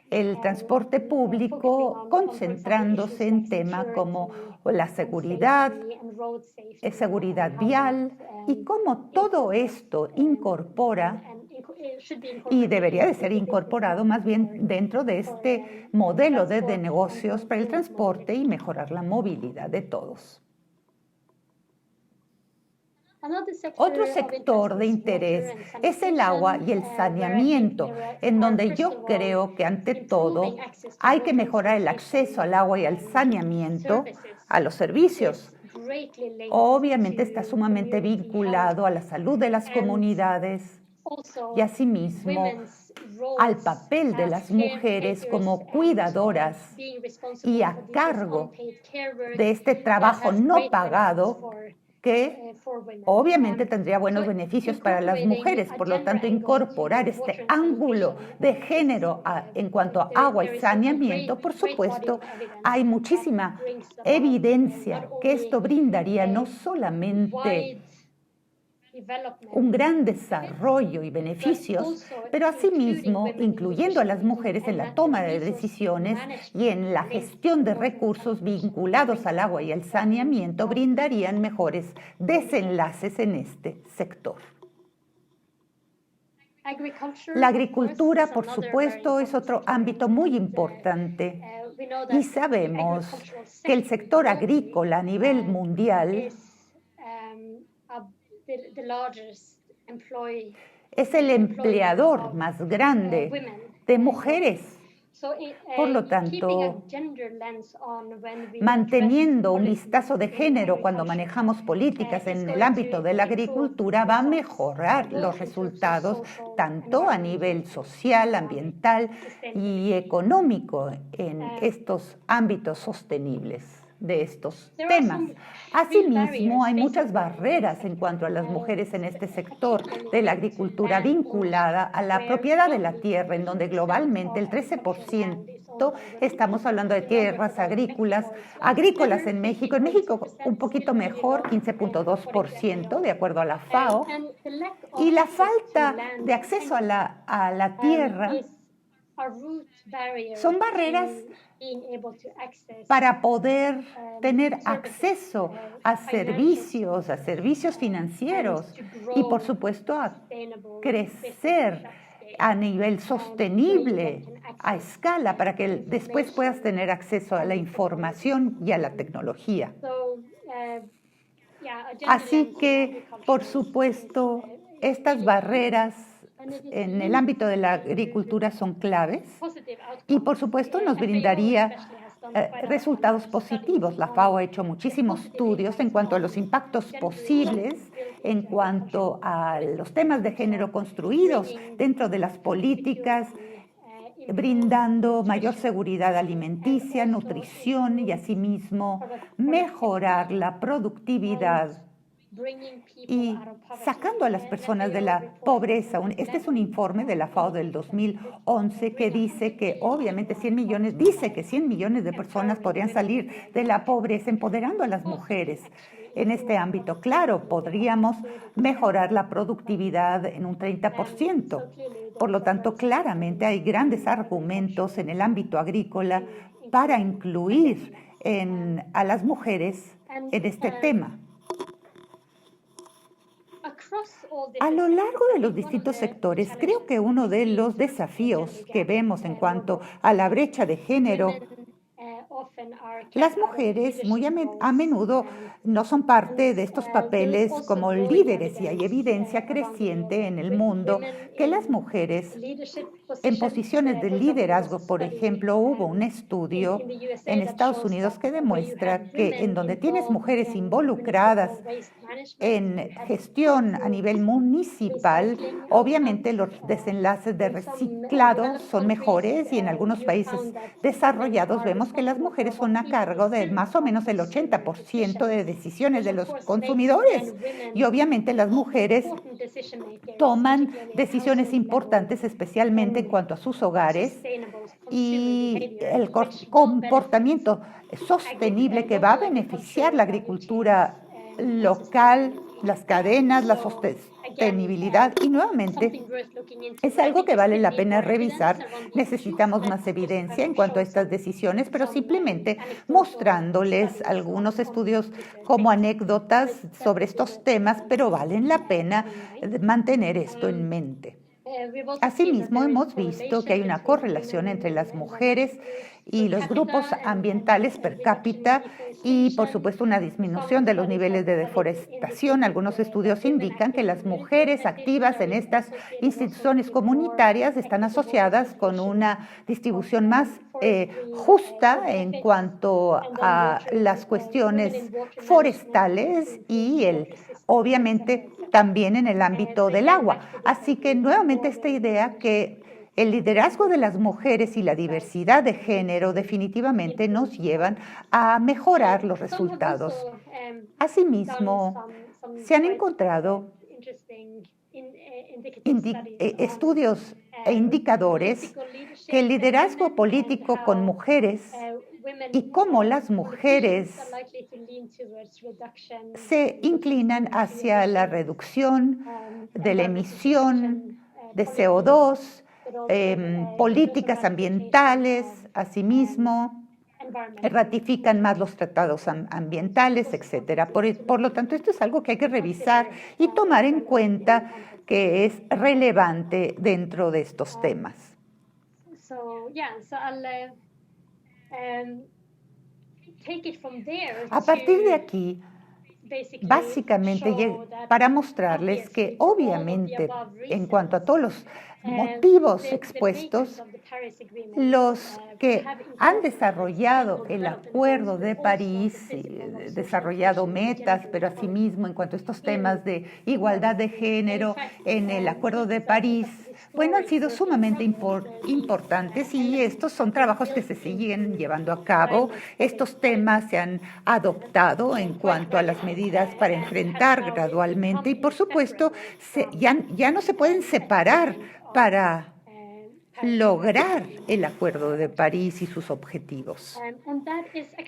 el transporte público, concentrándose en temas como la seguridad vial y cómo todo esto incorpora y debería de ser incorporado más bien dentro de este modelo de negocios para el transporte y mejorar la movilidad de todos. Otro sector de interés es el agua y el saneamiento, en donde yo creo que ante todo hay que mejorar el acceso al agua y al saneamiento, a los servicios. Obviamente está sumamente vinculado a la salud de las comunidades y asimismo al papel de las mujeres como cuidadoras y a cargo de este trabajo no pagado que obviamente tendría buenos beneficios para las mujeres. Por lo tanto, incorporar este ángulo de género en cuanto a agua y saneamiento, por supuesto, hay muchísima evidencia que esto brindaría no solamente un gran desarrollo y beneficios, pero asimismo, incluyendo a las mujeres en la toma de decisiones y en la gestión de recursos vinculados al agua y al saneamiento, brindarían mejores desenlaces en este sector. La agricultura, por supuesto, es otro ámbito muy importante. Y sabemos que el sector agrícola a nivel mundial es el empleador más grande de mujeres. Por lo tanto, manteniendo un vistazo de género cuando manejamos políticas en el ámbito de la agricultura va a mejorar los resultados tanto a nivel social, ambiental y económico en estos ámbitos sostenibles de estos temas. Asimismo, hay muchas barreras en cuanto a las mujeres en este sector de la agricultura vinculada a la propiedad de la tierra, en donde globalmente el 13%, estamos hablando de tierras agrícolas en México. En México un poquito mejor, 15.2%, de acuerdo a la FAO. Y la falta de acceso a la tierra son barreras para poder tener acceso a servicios financieros y, por supuesto, a crecer a nivel sostenible, a escala, para que después puedas tener acceso a la información y a la tecnología. Así que, por supuesto, estas barreras en el ámbito de la agricultura son claves y, por supuesto, nos brindaría resultados positivos. La FAO ha hecho muchísimos estudios en cuanto a los impactos posibles, en cuanto a los temas de género construidos dentro de las políticas, brindando mayor seguridad alimenticia, nutrición y, asimismo, mejorar la productividad y sacando a las personas de la pobreza. Este es un informe de la FAO del 2011 que dice que obviamente 100 millones de personas podrían salir de la pobreza empoderando a las mujeres en este ámbito. Claro, podríamos mejorar la productividad en un 30%. Por lo tanto, claramente hay grandes argumentos en el ámbito agrícola para incluir a las mujeres en este tema. A lo largo de los distintos sectores, creo que uno de los desafíos que vemos en cuanto a la brecha de género, las mujeres muy a menudo no son parte de estos papeles como líderes y hay evidencia creciente en el mundo que las mujeres en posiciones de liderazgo, por ejemplo, hubo un estudio en Estados Unidos que demuestra que en donde tienes mujeres involucradas en gestión a nivel municipal, obviamente los desenlaces de reciclado son mejores y en algunos países desarrollados vemos que las mujeres son a cargo de más o menos el 80% de decisiones de los consumidores y obviamente las mujeres toman decisiones importantes, especialmente en cuanto a sus hogares y el comportamiento sostenible que va a beneficiar la agricultura local, las cadenas, la sostenibilidad y nuevamente es algo que vale la pena revisar. Necesitamos más evidencia en cuanto a estas decisiones, pero simplemente mostrándoles algunos estudios como anécdotas sobre estos temas, pero valen la pena mantener esto en mente. Asimismo, hemos visto que hay una correlación entre las mujeres y los grupos ambientales per cápita y, por supuesto, una disminución de los niveles de deforestación. Algunos estudios indican que las mujeres activas en estas instituciones comunitarias están asociadas con una distribución más justa en cuanto a las cuestiones forestales y obviamente también en el ámbito del agua. Así que nuevamente esta idea que el liderazgo de las mujeres y la diversidad de género definitivamente nos llevan a mejorar los resultados. Asimismo, se han encontrado estudios e indicadores que el liderazgo político con mujeres y cómo las mujeres se inclinan hacia la reducción de la emisión de CO2, políticas ambientales, asimismo, ratifican más los tratados ambientales, etc. Por lo tanto, esto es algo que hay que revisar y tomar en cuenta que es relevante dentro de estos temas. A partir de aquí, básicamente para mostrarles que obviamente en cuanto a todos los motivos expuestos, los que han desarrollado el Acuerdo de París, desarrollado metas, pero asimismo en cuanto a estos temas de igualdad de género en el Acuerdo de París, bueno, han sido sumamente importantes y estos son trabajos que se siguen llevando a cabo. Estos temas se han adoptado en cuanto a las medidas para enfrentar gradualmente y, por supuesto, ya no se pueden separar para lograr el Acuerdo de París y sus objetivos.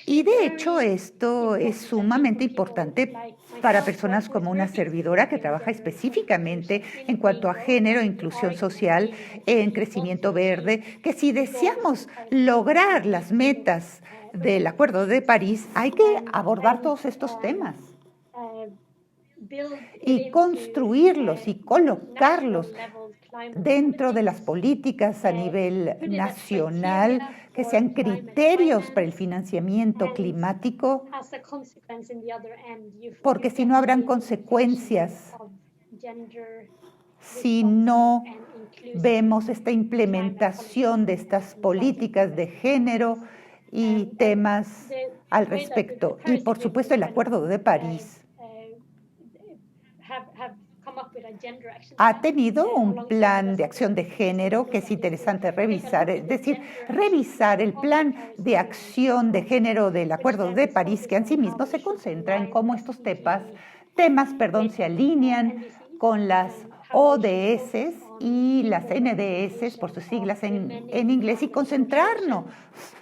Y de hecho esto es sumamente importante para personas como una servidora que trabaja específicamente en cuanto a género e inclusión social en crecimiento verde, que si deseamos lograr las metas del Acuerdo de París, hay que abordar todos estos temas y construirlos y colocarlos dentro de las políticas a nivel nacional, que sean criterios para el financiamiento climático, porque si no habrán consecuencias si no vemos esta implementación de estas políticas de género y temas al respecto. Y por supuesto el Acuerdo de París ha tenido un plan de acción de género que es interesante revisar, es decir, revisar el plan de acción de género del Acuerdo de París, que en sí mismo se concentra en cómo estos temas se alinean con las ODS y las NDS, por sus siglas en inglés, y concentrarnos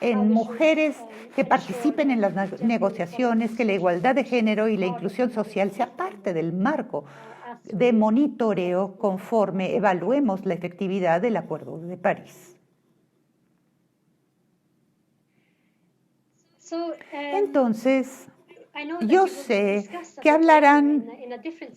en mujeres que participen en las negociaciones, que la igualdad de género y la inclusión social sea parte del marco de monitoreo conforme evaluemos la efectividad del Acuerdo de París. Entonces, yo sé que hablarán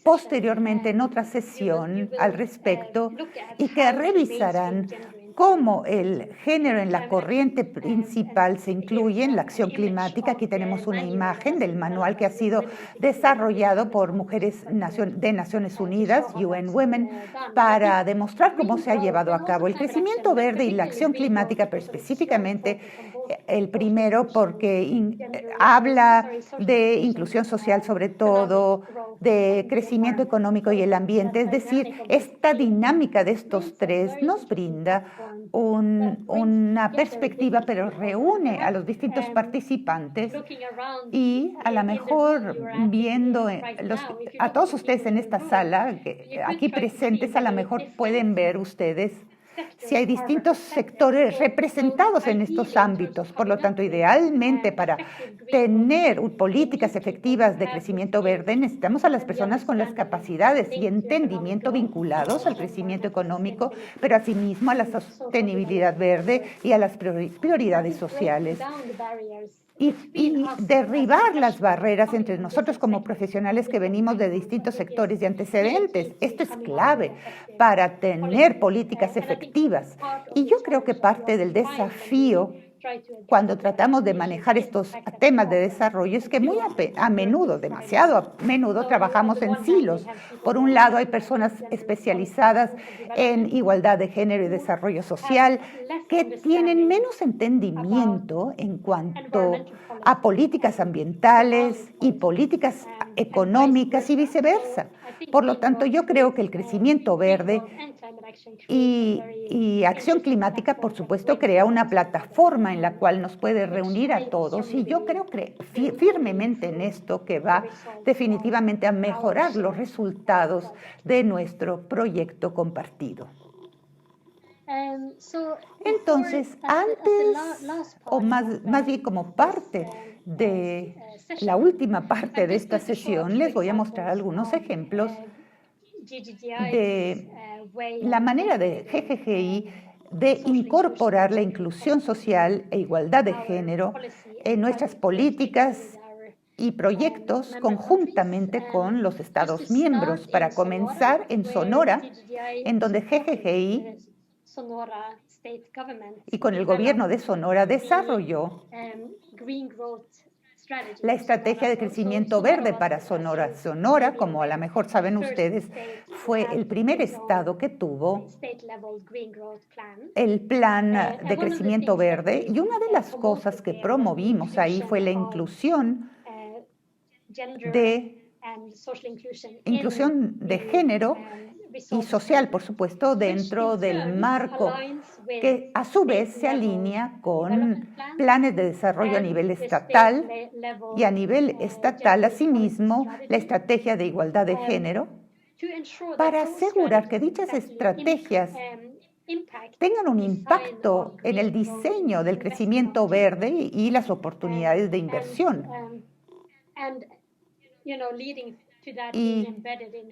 posteriormente en otra sesión al respecto y que revisarán cómo el género en la corriente principal se incluye en la acción climática. Aquí tenemos una imagen del manual que ha sido desarrollado por mujeres de Naciones Unidas, UN Women, para demostrar cómo se ha llevado a cabo el crecimiento verde y la acción climática, pero específicamente el primero porque habla de inclusión social sobre todo, de crecimiento económico y el ambiente. Es decir, esta dinámica de estos tres nos brinda una perspectiva, pero reúne a los distintos participantes y a lo mejor viendo a todos ustedes en esta sala, aquí presentes, a lo mejor pueden ver ustedes si hay distintos sectores representados en estos ámbitos. Por lo tanto, idealmente para tener políticas efectivas de crecimiento verde, necesitamos a las personas con las capacidades y entendimiento vinculados al crecimiento económico, pero asimismo a la sostenibilidad verde y a las prioridades sociales. Y derribar las barreras entre nosotros como profesionales que venimos de distintos sectores y antecedentes. Esto es clave para tener políticas efectivas. Y yo creo que parte del desafío cuando tratamos de manejar estos temas de desarrollo es que muy a menudo, demasiado a menudo, trabajamos en silos. Por un lado, hay personas especializadas en igualdad de género y desarrollo social que tienen menos entendimiento en cuanto a políticas ambientales y políticas económicas y viceversa. Por lo tanto, yo creo que el crecimiento verde y acción climática, por supuesto, crea una plataforma en la cual nos puede reunir a todos, y yo creo firmemente en esto, que va definitivamente a mejorar los resultados de nuestro proyecto compartido. Entonces, antes, o más bien como parte de la última parte de esta sesión, les voy a mostrar algunos ejemplos de la manera de GGGI de incorporar la inclusión social e igualdad de género en nuestras políticas y proyectos conjuntamente con los Estados miembros. Para comenzar, en Sonora, en donde GGGI y con el gobierno de Sonora desarrolló La estrategia de crecimiento verde para Sonora. Sonora, como a lo mejor saben ustedes, fue el primer estado que tuvo el plan de crecimiento verde, y una de las cosas que promovimos ahí fue la inclusión de género y social, por supuesto, dentro del marco que a su vez se alinea con planes de desarrollo a nivel estatal, y a nivel estatal, asimismo, la estrategia de igualdad de género, para asegurar que dichas estrategias tengan un impacto en el diseño del crecimiento verde y las oportunidades de inversión. Y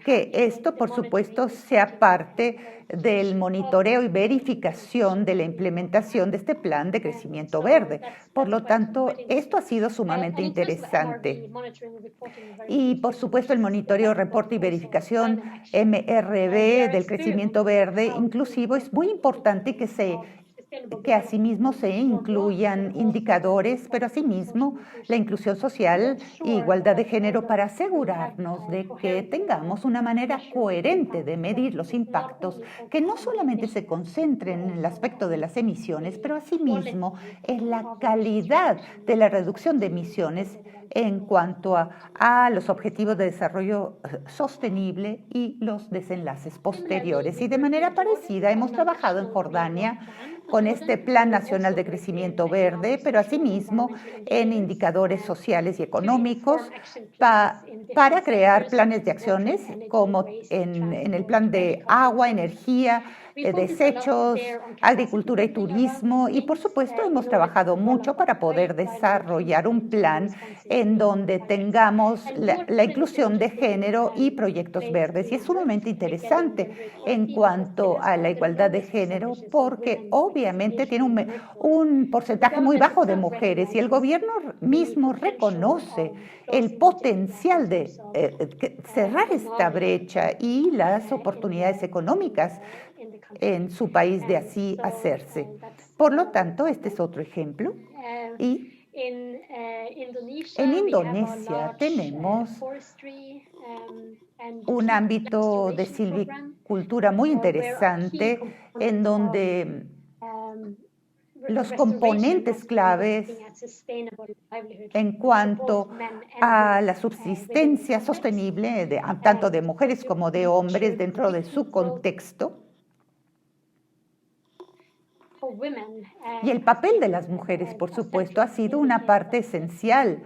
que esto, por supuesto, sea parte del monitoreo y verificación de la implementación de este plan de crecimiento verde. Por lo tanto, esto ha sido sumamente interesante. Y, por supuesto, el monitoreo, reporte y verificación MRV del crecimiento verde inclusivo es muy importante que asimismo se incluyan indicadores, pero asimismo la inclusión social e igualdad de género, para asegurarnos de que tengamos una manera coherente de medir los impactos, que no solamente se concentren en el aspecto de las emisiones, pero asimismo en la calidad de la reducción de emisiones en cuanto a los objetivos de desarrollo sostenible y los desenlaces posteriores. Y de manera parecida hemos trabajado en Jordania con este Plan Nacional de Crecimiento Verde, pero asimismo en indicadores sociales y económicos para crear planes de acciones como en el plan de agua, energía, desechos, agricultura y turismo. Y por supuesto hemos trabajado mucho para poder desarrollar un plan en donde tengamos la inclusión de género y proyectos verdes. Y es sumamente interesante en cuanto a la igualdad de género, porque obviamente tiene un porcentaje muy bajo de mujeres, y el gobierno mismo reconoce el potencial de cerrar esta brecha y las oportunidades económicas en su país de así hacerse. Por lo tanto, este es otro ejemplo. Y en Indonesia tenemos un ámbito de silvicultura muy interesante, en donde los componentes claves en cuanto a la subsistencia sostenible tanto de mujeres como de hombres dentro de su contexto, y el papel de las mujeres, por supuesto, ha sido una parte esencial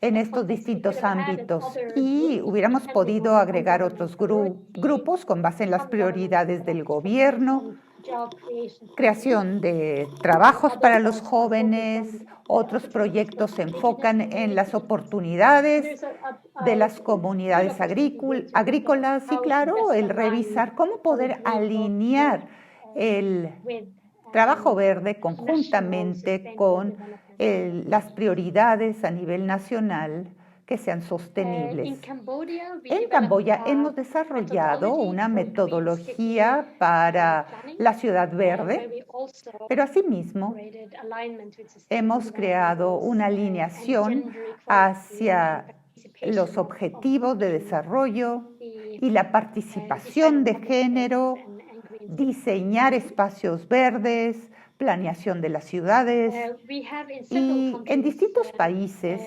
en estos distintos ámbitos, y hubiéramos podido agregar otros grupos con base en las prioridades del gobierno, creación de trabajos para los jóvenes. Otros proyectos se enfocan en las oportunidades de las comunidades agrícolas y, claro, el revisar cómo poder alinear el trabajo verde conjuntamente con las prioridades a nivel nacional que sean sostenibles. En Camboya hemos desarrollado una metodología para la ciudad verde, pero asimismo hemos creado una alineación hacia los objetivos de desarrollo y la participación de género, diseñar espacios verdes, planeación de las ciudades, y en distintos países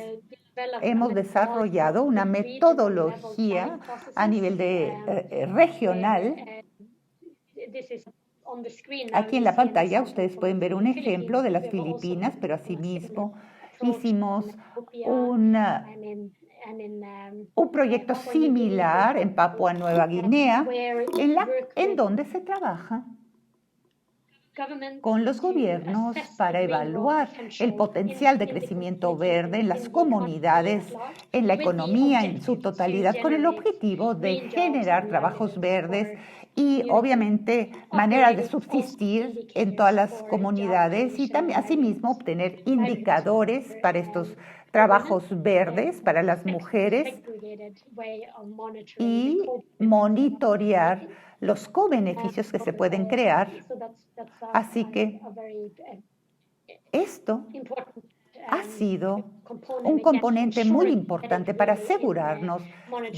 hemos desarrollado una metodología a nivel regional. Aquí en la pantalla ustedes pueden ver un ejemplo de las Filipinas, pero asimismo hicimos un proyecto similar en Papua Nueva Guinea, en donde se trabaja con los gobiernos para evaluar el potencial de crecimiento verde en las comunidades, en la economía en su totalidad, con el objetivo de generar trabajos verdes y, obviamente, maneras de subsistir en todas las comunidades, y también, asimismo, obtener indicadores para estos trabajos verdes para las mujeres y monitorear los cobeneficios que se pueden crear. Así que esto ha sido un componente muy importante para asegurarnos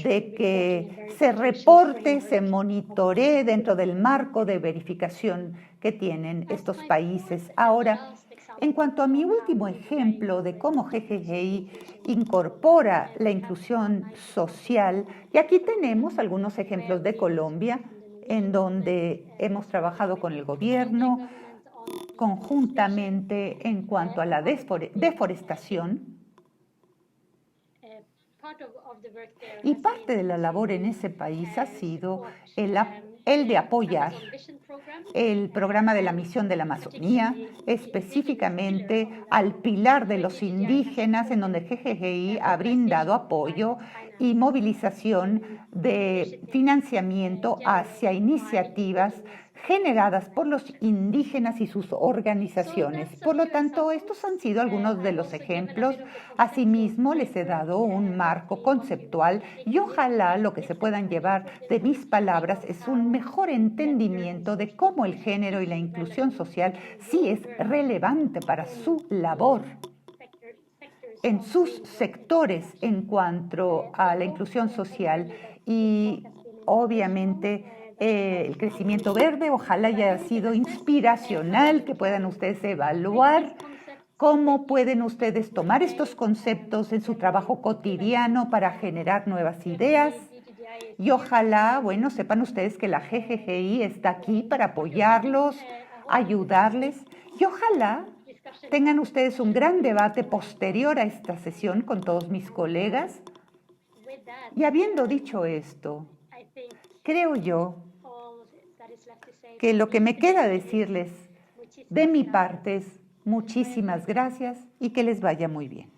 de que se reporte, se monitoree dentro del marco de verificación que tienen estos países. Ahora, en cuanto a mi último ejemplo de cómo GGGI incorpora la inclusión social, y aquí tenemos algunos ejemplos de Colombia, en donde hemos trabajado con el gobierno conjuntamente en cuanto a la deforestación. Y parte de la labor en ese país ha sido el de apoyar el programa de la misión de la Amazonía, específicamente al pilar de los indígenas, en donde GGGI ha brindado apoyo y movilización de financiamiento hacia iniciativas generadas por los indígenas y sus organizaciones. Por lo tanto, estos han sido algunos de los ejemplos. Asimismo, les he dado un marco conceptual y ojalá lo que se puedan llevar de mis palabras es un mejor entendimiento de cómo el género y la inclusión social sí es relevante para su labor en sus sectores en cuanto a la inclusión social y obviamente el crecimiento verde. Ojalá haya sido inspiracional, que puedan ustedes evaluar cómo pueden ustedes tomar estos conceptos en su trabajo cotidiano para generar nuevas ideas. Y ojalá, bueno, sepan ustedes que la GGGI está aquí para apoyarlos, ayudarles. Y ojalá tengan ustedes un gran debate posterior a esta sesión con todos mis colegas. Y habiendo dicho esto, creo yo que lo que me queda decirles de mi parte es muchísimas gracias y que les vaya muy bien.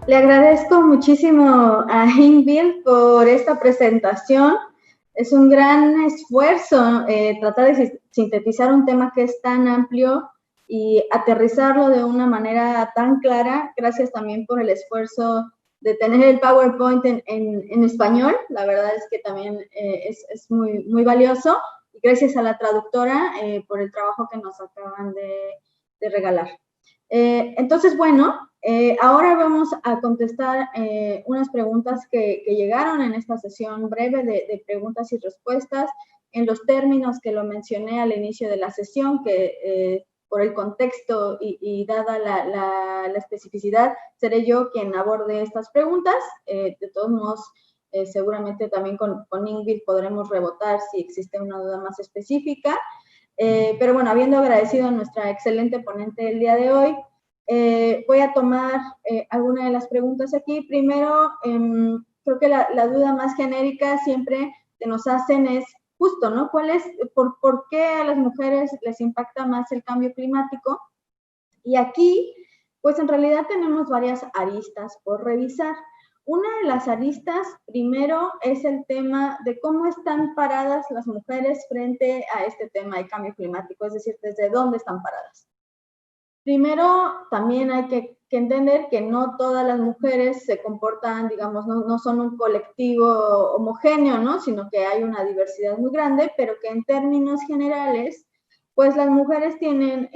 Le agradezco muchísimo a Ingvild por esta presentación. Es un gran esfuerzo tratar de sintetizar un tema que es tan amplio y aterrizarlo de una manera tan clara. Gracias también por el esfuerzo de tener el PowerPoint en español. La verdad es que también es muy, muy valioso. Y gracias a la traductora por el trabajo que nos acaban de regalar. Entonces, bueno, ahora vamos a contestar unas preguntas que llegaron en esta sesión breve de preguntas y respuestas en los términos que lo mencioné al inicio de la sesión, que por el contexto y dada la especificidad, seré yo quien aborde estas preguntas. De todos modos, seguramente también con Ingvild podremos rebotar si existe una duda más específica. Pero bueno, habiendo agradecido a nuestra excelente ponente el día de hoy, voy a tomar alguna de las preguntas aquí. Primero, creo que la duda más genérica siempre que nos hacen es justo, ¿no? ¿Por qué a las mujeres les impacta más el cambio climático? Y aquí, pues en realidad tenemos varias aristas por revisar. Una de las aristas, primero, es el tema de cómo están paradas las mujeres frente a este tema de cambio climático, es decir, desde dónde están paradas. Primero, también hay que entender que no todas las mujeres se comportan, digamos, no son un colectivo homogéneo, ¿no? Sino que hay una diversidad muy grande, pero que en términos generales, pues las mujeres tienen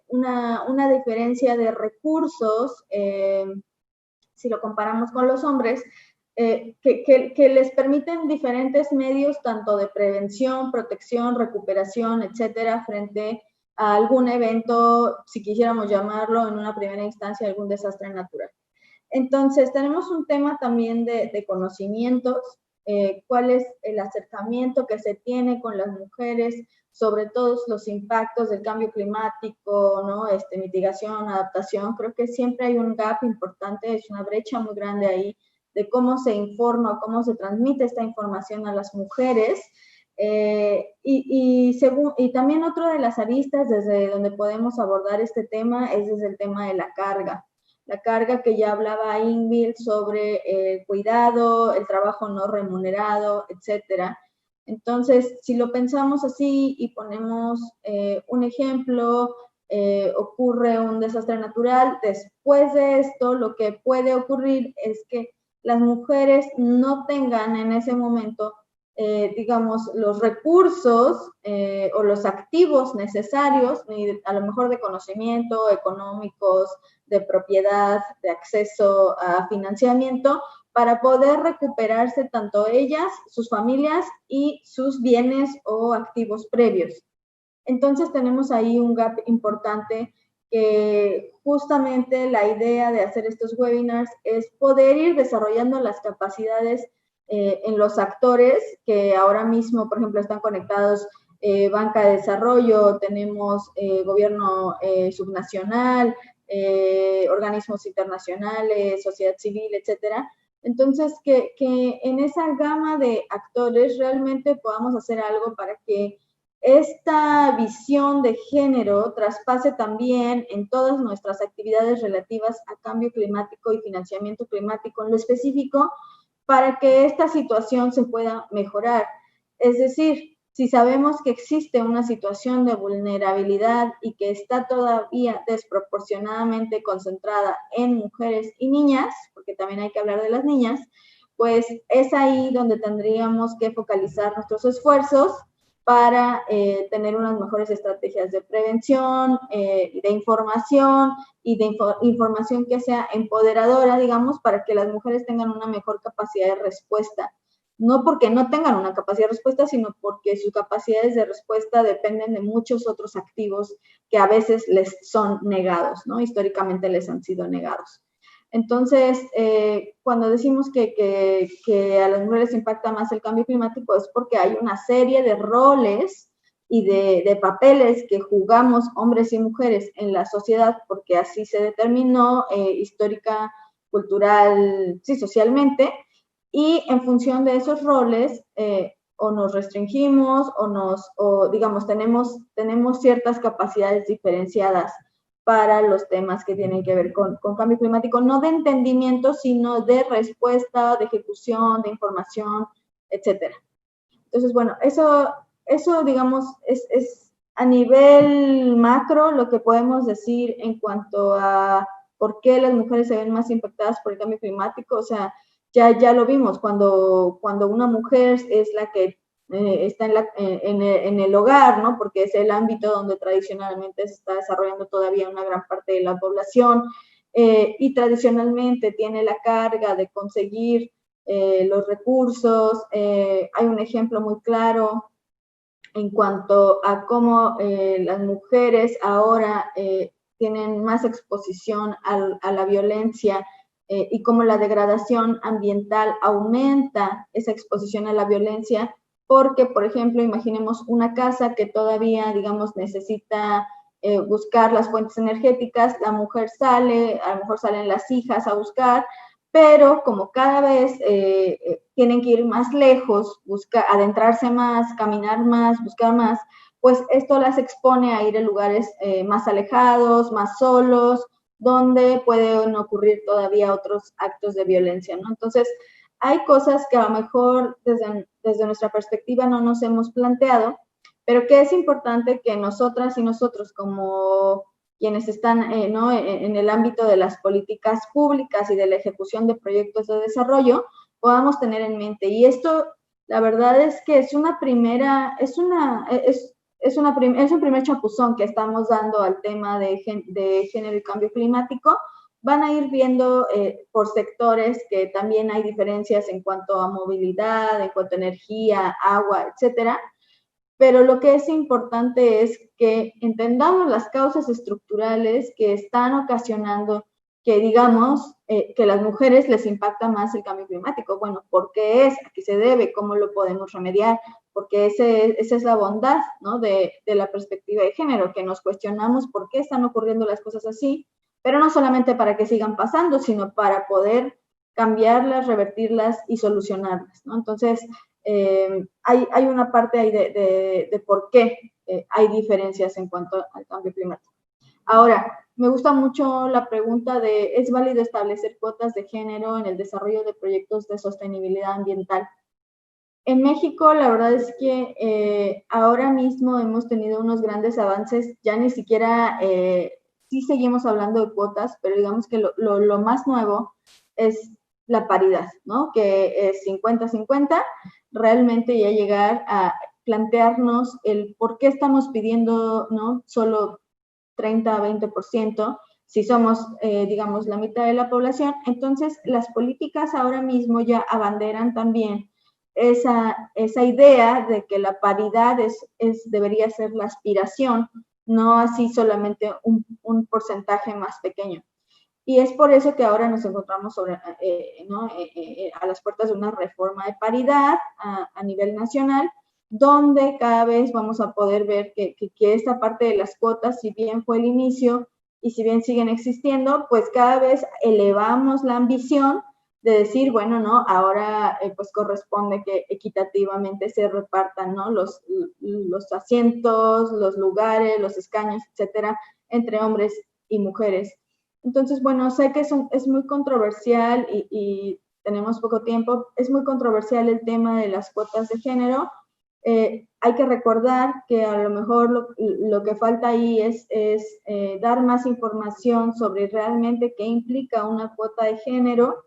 una diferencia de recursos, si lo comparamos con los hombres, que les permiten diferentes medios, tanto de prevención, protección, recuperación, etcétera, frente a algún evento, si quisiéramos llamarlo en una primera instancia, algún desastre natural. Entonces, tenemos un tema también de conocimientos, cuál es el acercamiento que se tiene con las mujeres sobre todos los impactos del cambio climático, ¿no? Mitigación, adaptación. Creo que siempre hay un gap importante, es una brecha muy grande ahí de cómo se informa, cómo se transmite esta información a las mujeres. Y también otra de las aristas desde donde podemos abordar este tema es desde el tema de la carga. la carga que ya hablaba Ingvild sobre el cuidado, el trabajo no remunerado, etcétera. Entonces, si lo pensamos así y ponemos un ejemplo, ocurre un desastre natural, después de esto lo que puede ocurrir es que las mujeres no tengan en ese momento, digamos, los recursos o los activos necesarios, a lo mejor de conocimiento, económicos, de propiedad, de acceso a financiamiento, para poder recuperarse tanto ellas, sus familias y sus bienes o activos previos. Entonces tenemos ahí un gap importante que justamente la idea de hacer estos webinars es poder ir desarrollando las capacidades en los actores que ahora mismo, por ejemplo, están conectados banca de desarrollo, tenemos gobierno subnacional, organismos internacionales, sociedad civil, etcétera. Entonces, que en esa gama de actores realmente podamos hacer algo para que esta visión de género traspase también en todas nuestras actividades relativas a cambio climático y financiamiento climático en lo específico, para que esta situación se pueda mejorar. Es decir, si sabemos que existe una situación de vulnerabilidad y que está todavía desproporcionadamente concentrada en mujeres y niñas, porque también hay que hablar de las niñas, pues es ahí donde tendríamos que focalizar nuestros esfuerzos para tener unas mejores estrategias de prevención, de información y de información que sea empoderadora, digamos, para que las mujeres tengan una mejor capacidad de respuesta. No porque no tengan una capacidad de respuesta, sino porque sus capacidades de respuesta dependen de muchos otros activos que a veces les son negados, ¿no? Históricamente les han sido negados. Entonces, cuando decimos que a las mujeres les impacta más el cambio climático es porque hay una serie de roles y de papeles que jugamos hombres y mujeres en la sociedad, porque así se determinó histórica, cultural, sí, socialmente, y en función de esos roles o nos restringimos o digamos, tenemos ciertas capacidades diferenciadas para los temas que tienen que ver con cambio climático, no de entendimiento, sino de respuesta, de ejecución, de información, etcétera. Entonces, bueno, eso digamos, es a nivel macro lo que podemos decir en cuanto a por qué las mujeres se ven más impactadas por el cambio climático. O sea, ya lo vimos, cuando una mujer es la que está en el hogar, ¿no? Porque es el ámbito donde tradicionalmente se está desarrollando todavía una gran parte de la población y tradicionalmente tiene la carga de conseguir los recursos. Hay un ejemplo muy claro en cuanto a cómo las mujeres ahora tienen más exposición a la violencia y cómo la degradación ambiental aumenta esa exposición a la violencia, porque, por ejemplo, imaginemos una casa que todavía, digamos, necesita buscar las fuentes energéticas, la mujer sale, a lo mejor salen las hijas a buscar, pero como cada vez tienen que ir más lejos, adentrarse más, caminar más, buscar más, pues esto las expone a ir a lugares más alejados, más solos, donde pueden ocurrir todavía otros actos de violencia, ¿no? Entonces, hay cosas que a lo mejor desde nuestra perspectiva no nos hemos planteado, pero que es importante que nosotras y nosotros como quienes están ¿no? en el ámbito de las políticas públicas y de la ejecución de proyectos de desarrollo, podamos tener en mente. Y esto, la verdad es que es un primer chapuzón que estamos dando al tema de género y cambio climático. Van a ir viendo por sectores que también hay diferencias en cuanto a movilidad, en cuanto a energía, agua, etcétera. Pero lo que es importante es que entendamos las causas estructurales que están ocasionando que digamos que a las mujeres les impacta más el cambio climático. Bueno, ¿por qué es? ¿A qué se debe? ¿Cómo lo podemos remediar? Porque esa es la bondad, ¿no? de la perspectiva de género, que nos cuestionamos por qué están ocurriendo las cosas así, pero no solamente para que sigan pasando, sino para poder cambiarlas, revertirlas y solucionarlas, ¿no? Entonces, hay una parte ahí de por qué hay diferencias en cuanto al cambio climático. Ahora, me gusta mucho la pregunta de, ¿es válido establecer cuotas de género en el desarrollo de proyectos de sostenibilidad ambiental? En México, la verdad es que ahora mismo hemos tenido unos grandes avances, ya ni siquiera, sí seguimos hablando de cuotas, pero digamos que lo más nuevo es la paridad, ¿no? Que es 50-50, realmente ya llegar a plantearnos el por qué estamos pidiendo, ¿no? Solo 30-20%, si somos, digamos, la mitad de la población. Entonces, las políticas ahora mismo ya abanderan también esa idea de que la paridad debería ser la aspiración, no así solamente un porcentaje más pequeño. Y es por eso que ahora nos encontramos a las puertas de una reforma de paridad a nivel nacional, donde cada vez vamos a poder ver que esta parte de las cuotas, si bien fue el inicio y si bien siguen existiendo, pues cada vez elevamos la ambición de decir, bueno, no, ahora pues corresponde que equitativamente se repartan, ¿no? Los asientos, los lugares, los escaños, etcétera, entre hombres y mujeres. Entonces, bueno, sé que es muy controversial y tenemos poco tiempo. Es muy controversial el tema de las cuotas de género. Hay que recordar que a lo mejor lo que falta ahí es dar más información sobre realmente qué implica una cuota de género,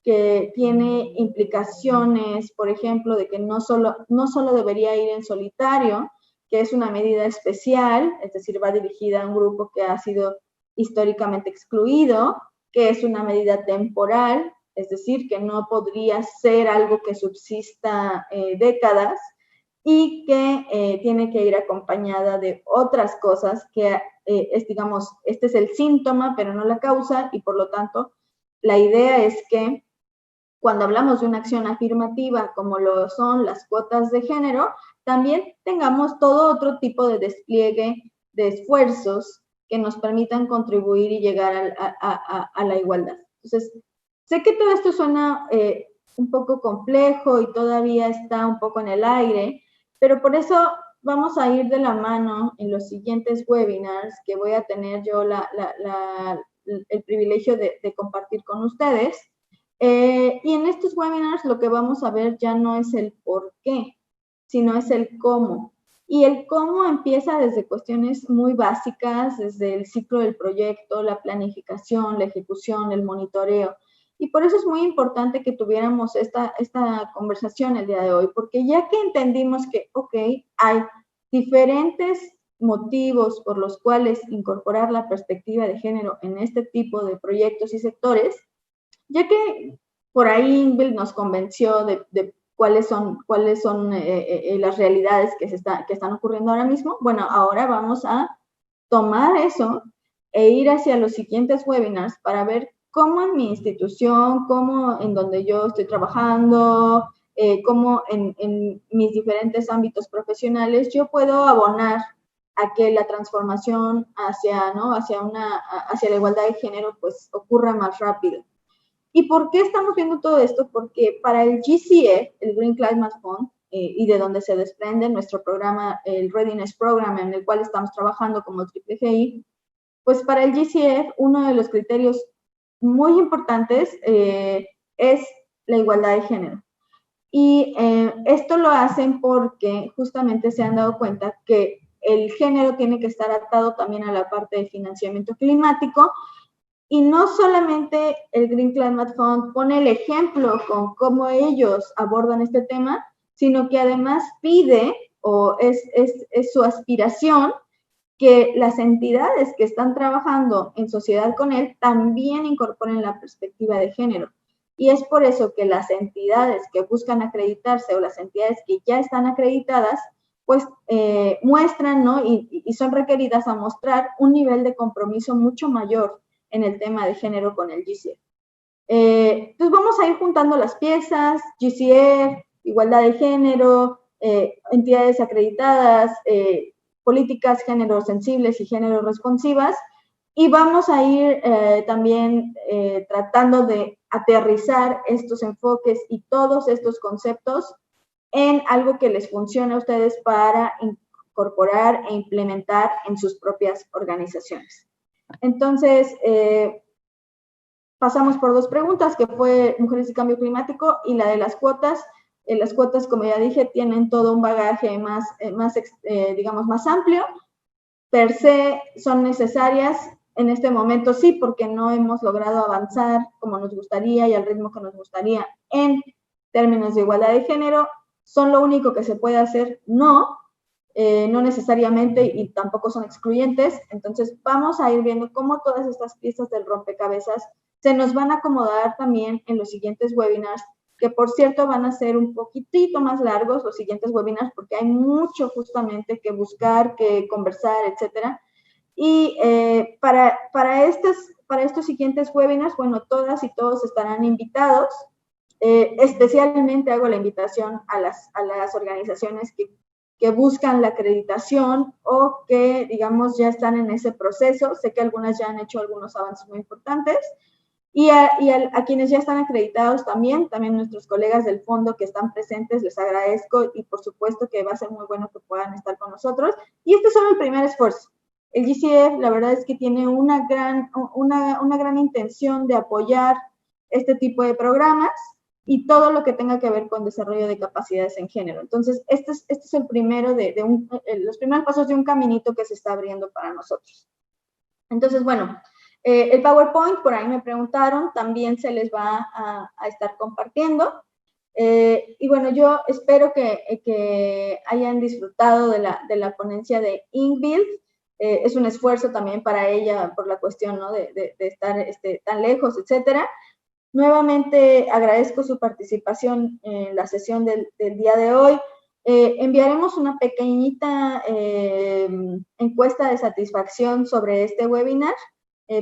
que tiene implicaciones, por ejemplo, de que no solo debería ir en solitario, que es una medida especial, es decir, va dirigida a un grupo que ha sido históricamente excluido, que es una medida temporal, es decir, que no podría ser algo que subsista décadas, y que tiene que ir acompañada de otras cosas que digamos, este es el síntoma, pero no la causa, y por lo tanto, la idea es que cuando hablamos de una acción afirmativa, como lo son las cuotas de género, también tengamos todo otro tipo de despliegue de esfuerzos que nos permitan contribuir y llegar a la igualdad. Entonces, sé que todo esto suena un poco complejo y todavía está un poco en el aire, pero por eso vamos a ir de la mano en los siguientes webinars que voy a tener yo el privilegio de compartir con ustedes. Y en estos webinars lo que vamos a ver ya no es el por qué, sino es el cómo. Y el cómo empieza desde cuestiones muy básicas, desde el ciclo del proyecto, la planificación, la ejecución, el monitoreo. Y por eso es muy importante que tuviéramos esta conversación el día de hoy, porque ya que entendimos que, ok, hay diferentes motivos por los cuales incorporar la perspectiva de género en este tipo de proyectos y sectores, ya que por ahí Ingvild nos convenció de cuáles son las realidades que están ocurriendo ahora mismo, bueno, ahora vamos a tomar eso e ir hacia los siguientes webinars para ver cómo en mi institución, cómo en donde yo estoy trabajando, cómo en mis diferentes ámbitos profesionales yo puedo abonar a que la transformación hacia la igualdad de género pues ocurra más rápido. ¿Y por qué estamos viendo todo esto? Porque para el GCF, el Green Climate Fund, y de donde se desprende nuestro programa, el Readiness Program, en el cual estamos trabajando como GI, pues para el GCF uno de los criterios muy importantes es la igualdad de género. Y esto lo hacen porque justamente se han dado cuenta que el género tiene que estar atado también a la parte de financiamiento climático. Y no solamente el Green Climate Fund pone el ejemplo con cómo ellos abordan este tema, sino que además pide, o es su aspiración, que las entidades que están trabajando en sociedad con él también incorporen la perspectiva de género. Y es por eso que las entidades que buscan acreditarse o las entidades que ya están acreditadas, pues muestran, ¿no? Y son requeridas a mostrar un nivel de compromiso mucho mayor en el tema de género con el GCF. Entonces vamos a ir juntando las piezas, GCF, igualdad de género, entidades acreditadas, políticas género sensibles y género responsivas, y vamos a ir también tratando de aterrizar estos enfoques y todos estos conceptos en algo que les funcione a ustedes para incorporar e implementar en sus propias organizaciones. Entonces, pasamos por 2 preguntas, que fue Mujeres y Cambio Climático y la de las cuotas. Las cuotas, como ya dije, tienen todo un bagaje digamos, más amplio. Per se son necesarias en este momento, sí, porque no hemos logrado avanzar como nos gustaría y al ritmo que nos gustaría en términos de igualdad de género. ¿Son lo único que se puede hacer? No, no necesariamente, y tampoco son excluyentes. Entonces vamos a ir viendo cómo todas estas piezas del rompecabezas se nos van a acomodar también en los siguientes webinars, que por cierto van a ser un poquitito más largos los siguientes webinars, porque hay mucho justamente que buscar, que conversar, etcétera. Y para estos siguientes webinars, bueno, todas y todos estarán invitados. Especialmente hago la invitación a las organizaciones que buscan la acreditación o que, digamos, ya están en ese proceso. Sé que algunas ya han hecho algunos avances muy importantes. Y a quienes ya están acreditados también nuestros colegas del fondo que están presentes, les agradezco y por supuesto que va a ser muy bueno que puedan estar con nosotros. Y este es solo el primer esfuerzo. El GCF, la verdad es que tiene una gran intención de apoyar este tipo de programas y todo lo que tenga que ver con desarrollo de capacidades en género. Entonces, este es el primero los primeros pasos de un caminito que se está abriendo para nosotros. Entonces, bueno, el PowerPoint, por ahí me preguntaron, también se les va a estar compartiendo. Y bueno, yo espero que hayan disfrutado de la ponencia de Ingvild. Es un esfuerzo también para ella por la cuestión, ¿no?, de estar tan lejos, etcétera. Nuevamente agradezco su participación en la sesión del día de hoy. Enviaremos una pequeñita encuesta de satisfacción sobre este webinar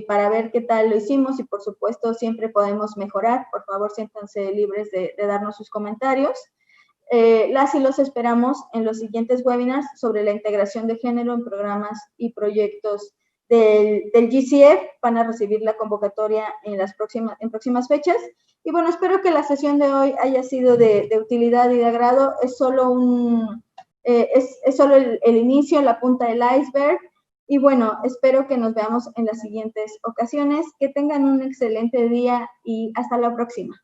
para ver qué tal lo hicimos y por supuesto siempre podemos mejorar. Por favor, siéntanse libres de darnos sus comentarios. Las y los esperamos en los siguientes webinars sobre la integración de género en programas y proyectos del GCF. Van a recibir la convocatoria en próximas fechas. Y bueno, espero que la sesión de hoy haya sido de utilidad y de agrado. Es solo el inicio, la punta del iceberg. Y bueno, espero que nos veamos en las siguientes ocasiones. Que tengan un excelente día y hasta la próxima.